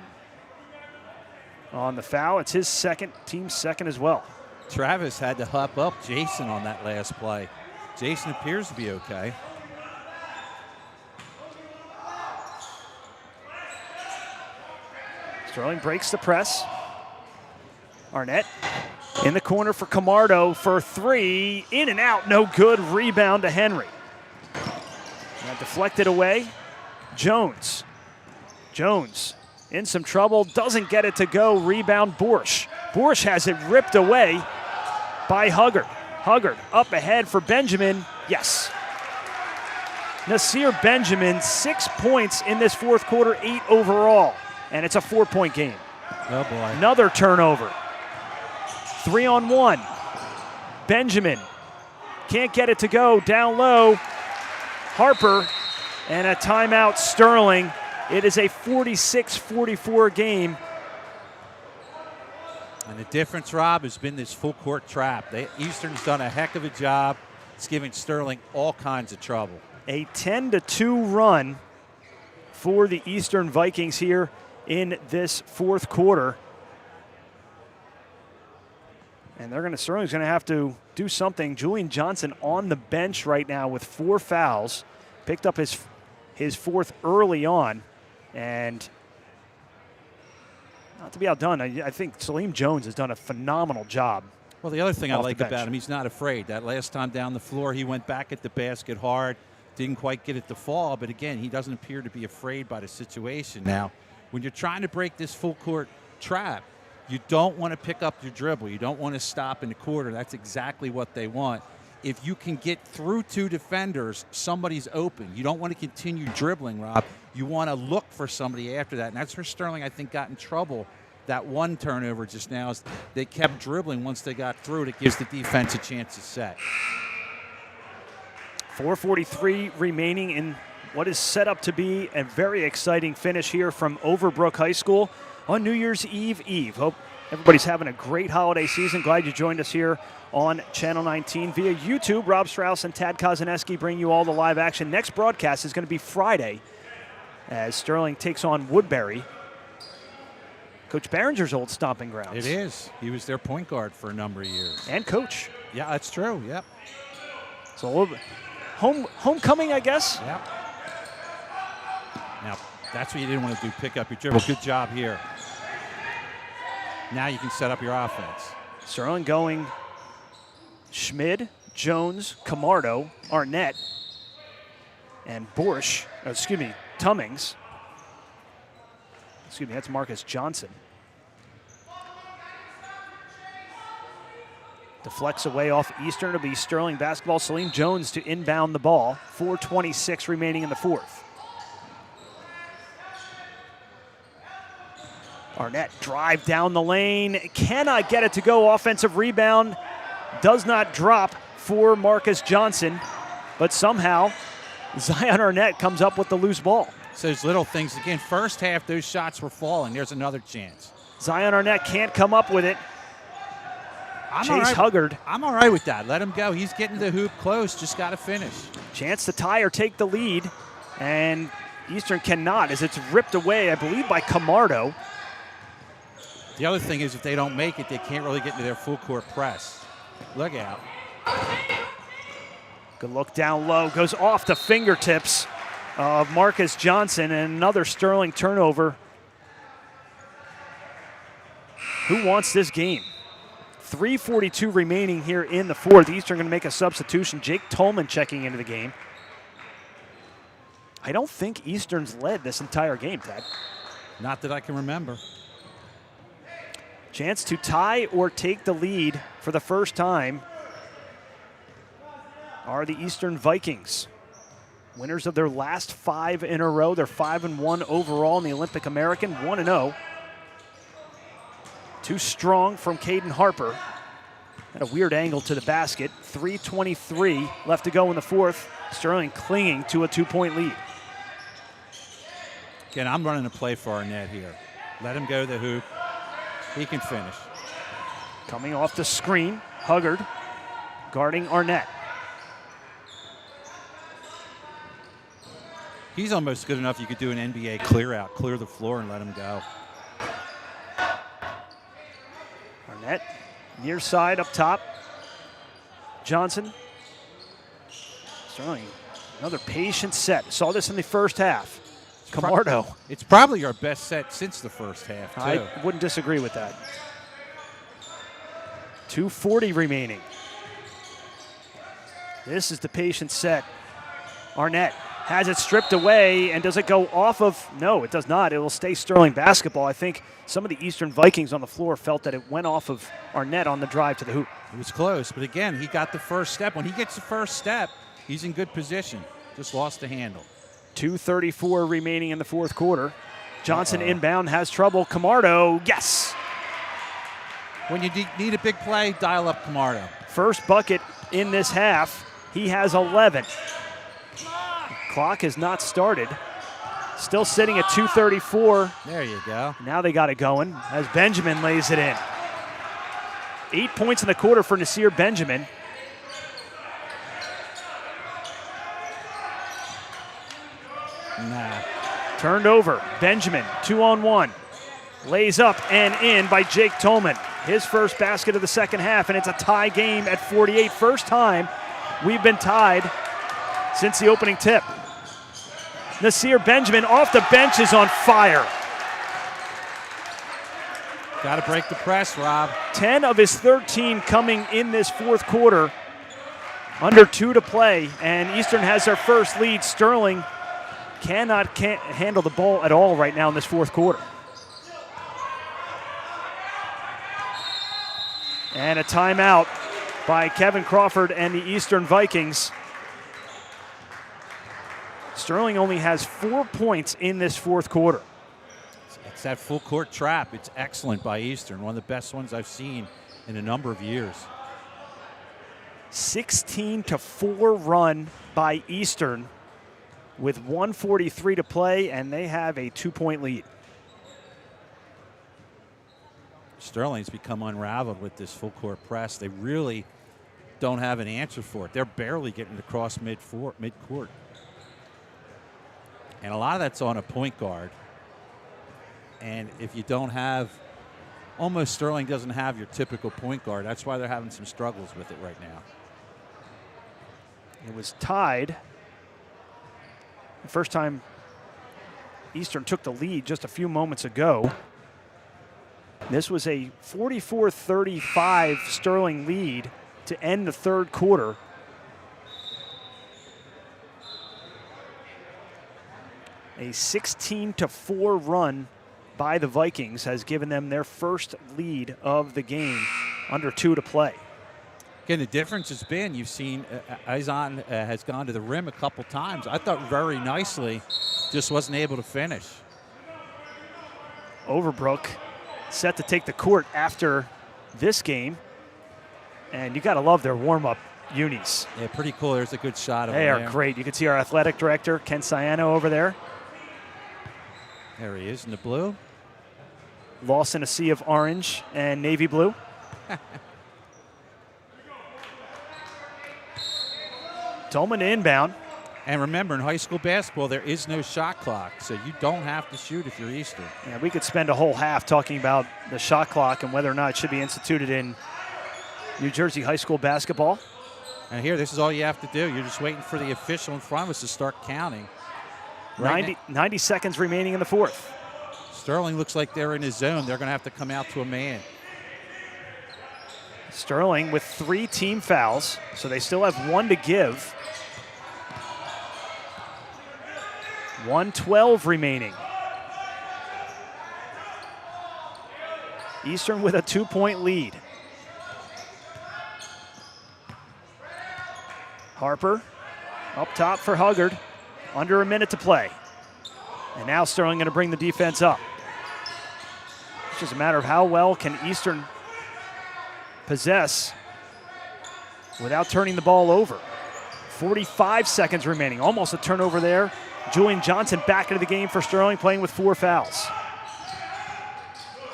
on the foul. It's his second, team second as well. Travis had to hop up Jason on that last play. Jason appears to be okay. Sterling breaks the press. Arnett in the corner for Camardo for three. In and out, no good. Rebound to Henry. That deflected away. Jones. Jones in some trouble, doesn't get it to go. Rebound Borsch. Borsch has it ripped away by Huggard. Huggard up ahead for Benjamin. Yes. Nasir Benjamin, 6 points in this fourth quarter, 8 overall. And it's a 4-point game. Oh, boy. Another turnover. 3-on-1. Benjamin can't get it to go. Down low. Harper and a timeout Sterling. It is a 46-44 game. And the difference, Rob, has been this full court trap. Eastern's done a heck of a job. It's giving Sterling all kinds of trouble. A 10-2 run for the Eastern Vikings here in this fourth quarter. And Sterling's going to have to do something. Julian Johnson on the bench right now with 4 fouls. Picked up his fourth early on. And not to be outdone, I think Salim Jones has done a phenomenal job. Well, the other thing I like bench. about him, he's not afraid. That last time down the floor, he went back at the basket hard, didn't quite get it to fall, but again, he doesn't appear to be afraid by the situation. Now, when you're trying to break this full court trap, you don't want to pick up your dribble. You don't want to stop in the quarter. That's exactly what they want. If you can get through 2 defenders, somebody's open. You don't want to continue dribbling, Rob. You want to look for somebody after that. And that's where Sterling, I think, got in trouble. That one turnover just now is they kept dribbling once they got through it. It gives the defense a chance to set. 4:43 remaining in what is set up to be a very exciting finish here from Overbrook High School on New Year's Eve. Hope everybody's having a great holiday season. Glad you joined us here on Channel 19 via YouTube. Rob Strauss and Tad Kozaneski bring you all the live action. Next broadcast is going to be Friday as Sterling takes on Woodbury, Coach Behringer's old stomping grounds. It is. He was their point guard for a number of years. And coach. Yeah, that's true. Yep. So a little bit homecoming, I guess. Yep. Now, that's what you didn't want to do, pick up your dribble. Good job here. Now you can set up your offense. Sterling going Schmid, Jones, Camardo, Arnett, and Tummings. Excuse me, that's Marcus Johnson. Deflects away off Eastern. It'll be Sterling basketball. Salim Jones to inbound the ball. 4:26 remaining in the fourth. Arnett drive down the lane. Cannot get it to go. Offensive rebound. Does not drop for Marcus Johnson. But somehow Zion Arnett comes up with the loose ball. So those little things. Again, first half, those shots were falling. There's another chance. Zion Arnett can't come up with it. Chase Huggard. I'm all right with that. Let him go. He's getting the hoop close. Just got to finish. Chance to tie or take the lead. And Eastern cannot as it's ripped away, I believe, by Camardo. The other thing is if they don't make it, they can't really get into their full court press. Look out. Good look down low. Goes off the fingertips of Marcus Johnson, and another Sterling turnover. Who wants this game? 3:42 remaining here in the fourth. Eastern going to make a substitution. Jake Tolman checking into the game. I don't think Eastern's led this entire game, Ted. Not that I can remember. Chance to tie or take the lead for the first time are the Eastern Vikings. Winners of their last 5 in a row. They're 5-1 overall in the Olympic American, 1-0. Too strong from Caden Harper. At a weird angle to the basket. 3:23 left to go in the fourth. Sterling clinging to a 2-point lead. Again, I'm running a play for Arnett here. Let him go to the hoop. He can finish. Coming off the screen, Huggard guarding Arnett. He's almost good enough you could do an NBA clear out, clear the floor and let him go. Arnett, near side up top. Johnson. Sterling, another patient set. Saw this in the first half. Camardo. It's probably our best set since the first half, too. I wouldn't disagree with that. 2:40 remaining. This is the patient set. Arnett has it stripped away, and does it go off of? No, it does not. It will stay Sterling basketball. I think some of the Eastern Vikings on the floor felt that it went off of Arnett on the drive to the hoop. It was close, but again, he got the first step. When he gets the first step, he's in good position. Just lost the handle. 2:34 remaining in the fourth quarter. Johnson inbound, has trouble. Camardo, yes! When you need a big play, dial up Camardo. First bucket in this half. He has 11. Clock has not started. Still sitting at 2:34. There you go. Now they got it going as Benjamin lays it in. 8 points in the quarter for Nasir Benjamin. Nah. Turned over. Benjamin, 2-on-1. Lays up and in by Jake Tolman. His first basket of the second half, and it's a tie game at 48. First time we've been tied since the opening tip. Nasir Benjamin off the bench is on fire. Got to break the press, Rob. 10 of his 13 coming in this fourth quarter. Under 2 to play, and Eastern has their first lead. Sterling can't handle the ball at all right now in this fourth quarter. And a timeout by Kevin Crawford and the Eastern Vikings. Sterling only has 4 points in this fourth quarter. It's that full court trap. It's excellent by Eastern. One of the best ones I've seen in a number of years. 16-4 run by Eastern with 1:43 to play, and they have a 2-point lead. Sterling's become unraveled with this full court press. They really don't have an answer for it. They're barely getting across mid-court. And a lot of that's on a point guard. And if you don't have, almost Sterling doesn't have your typical point guard. That's why they're having some struggles with it right now. It was tied. The first time Eastern took the lead just a few moments ago. This was a 44-35 Sterling lead to end the third quarter. A 16-4 run by the Vikings has given them their first lead of the game, under 2 to play. Again, the difference has been you've seen Izan has gone to the rim a couple times. I thought very nicely, just wasn't able to finish. Overbrook set to take the court after this game. And you got to love their warm-up unis. Yeah, pretty cool. There's a good shot of They them are there. great. You can see our athletic director, Ken Ciano, over there. There he is in the blue. Lost in a sea of orange and navy blue. Tolman inbound. And remember, in high school basketball, there is no shot clock, so you don't have to shoot if you're Eastern. Yeah, we could spend a whole half talking about the shot clock and whether or not it should be instituted in New Jersey high school basketball. And here, this is all you have to do. You're just waiting for the official in front of us to start counting. 90 seconds remaining in the fourth. Sterling looks like they're in his zone. They're going to have to come out to a man. Sterling with 3 team fouls, so they still have 1 to give. 1:12 remaining. Eastern with a 2-point lead. Harper up top for Huggard. Under a minute to play. And now Sterling going to bring the defense up. It's just a matter of how well can Eastern possess without turning the ball over. 45 seconds remaining. Almost a turnover there. Julian Johnson back into the game for Sterling, playing with 4 fouls.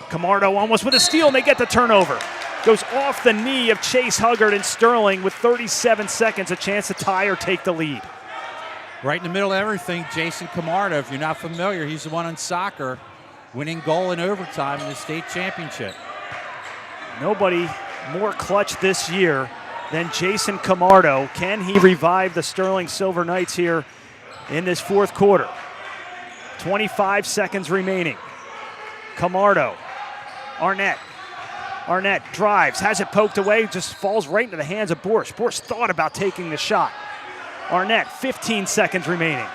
Camardo almost with a steal, and they get the turnover. Goes off the knee of Chase Huggard, and Sterling with 37 seconds, a chance to tie or take the lead. Right in the middle of everything, Jason Camardo. If you're not familiar, he's the one in soccer winning goal in overtime in the state championship. Nobody more clutch this year than Jason Camardo. Can he revive the Sterling Silver Knights here in this fourth quarter? 25 seconds remaining. Camardo, Arnett drives, has it poked away, just falls right into the hands of Borsch. Borsch thought about taking the shot. Arnett, 15 seconds remaining.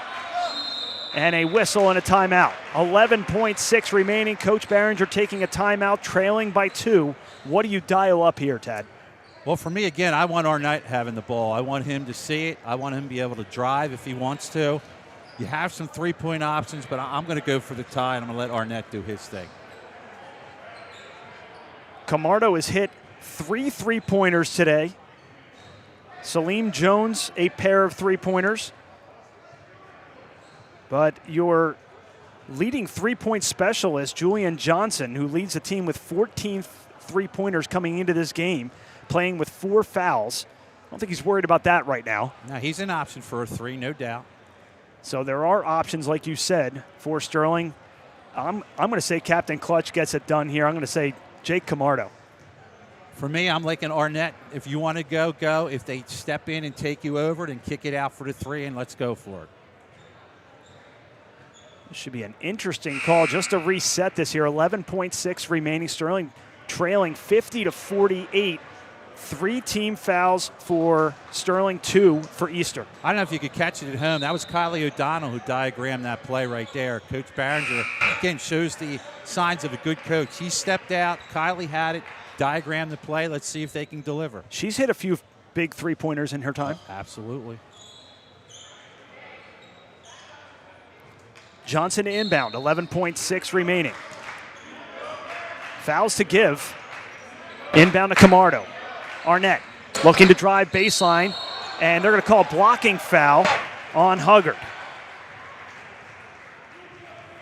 And a whistle and a timeout. 11.6 remaining. Coach Barringer taking a timeout, trailing by 2. What do you dial up here, Tad? Well, for me, again, I want Arnett having the ball. I want him to see it. I want him to be able to drive if he wants to. You have some three-point options, but I'm going to go for the tie, and I'm going to let Arnett do his thing. Camardo has hit 3 3-pointers today. Salim Jones, a pair of 3-pointers. But your leading 3-point specialist, Julian Johnson, who leads the team with 14 3-pointers coming into this game, playing with 4 fouls. I don't think he's worried about that right now. No, he's an option for a 3, no doubt. So there are options, like you said, for Sterling. I'm going to say Captain Clutch gets it done here. I'm going to say Jake Camardo. For me, I'm liking Arnett. If you want to go, go. If they step in and take you over, then kick it out for the 3, and let's go for it. This should be an interesting call just to reset this here. 11.6 remaining. Sterling trailing 50-48. 3 team fouls for Sterling, 2 for Eastern. I don't know if you could catch it at home. That was Kylie O'Donnell who diagrammed that play right there. Coach Barringer, again, shows the signs of a good coach. He stepped out. Kylie had it, diagrammed the play. Let's see if they can deliver. She's hit a few big 3-pointers in her time. Absolutely. Johnson to inbound, 11.6 remaining. Fouls to give. Inbound to Camardo. Arnett looking to drive baseline, and they're going to call a blocking foul on Huggard.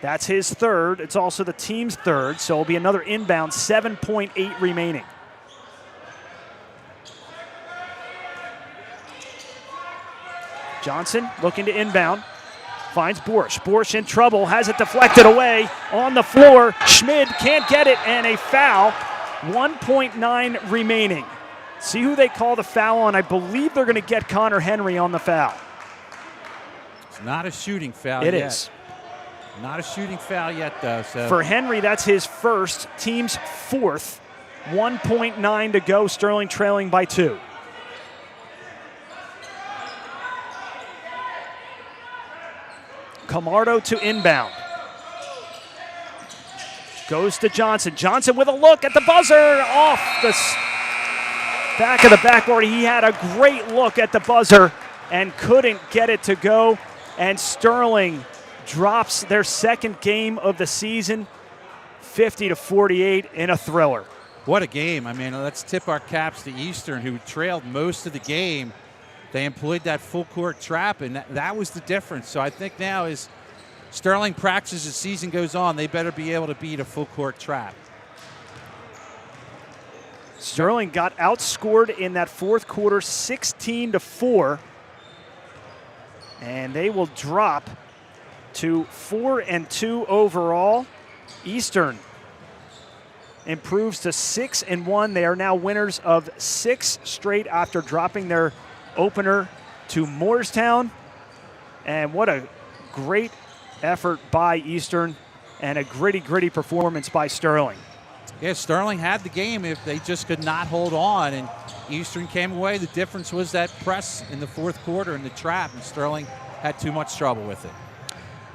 That's his 3rd. It's also the team's 3rd, so it'll be another inbound, 7.8 remaining. Johnson looking to inbound. Finds Borsch. Borsch in trouble, has it deflected away on the floor. Schmid can't get it, and a foul. 1.9 remaining. See who they call the foul on. I believe they're going to get Connor Henry on the foul. It's not a shooting foul yet. It is. Not a shooting foul yet, though. So. For Henry, that's his 1st, team's 4th. 1.9 to go. Sterling trailing by 2. Camardo to inbound. Goes to Johnson. Johnson with a look at the buzzer. Off the back of the backboard. He had a great look at the buzzer and couldn't get it to go. And Sterling drops their 2nd game of the season, 50-48 in a thriller. What a game. I mean, let's tip our caps to Eastern, who trailed most of the game. They employed that full court trap, and that was the difference. So I think now as Sterling practices as the season goes on, they better be able to beat a full court trap. Sterling got outscored in that 4th quarter, 16-4. And they will drop to 4-2 overall. Eastern improves to 6-1. They are now winners of 6 straight after dropping their opener to Moorestown. And what a great effort by Eastern and a gritty performance by Sterling. Yeah, Sterling had the game if they just could not hold on, and Eastern came away. The difference was that press in the 4th quarter in the trap, and Sterling had too much trouble with it.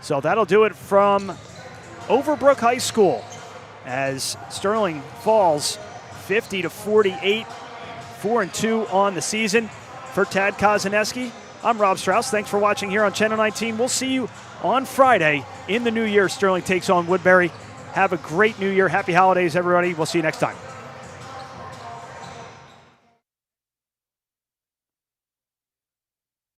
So that'll do it from Overbrook High School as Sterling falls 50-48, 4-2 on the season. For Tad Kozaneski, I'm Rob Strauss. Thanks for watching here on Channel 19. We'll see you on Friday in the new year. Sterling takes on Woodbury. Have a great new year. Happy holidays, everybody. We'll see you next time.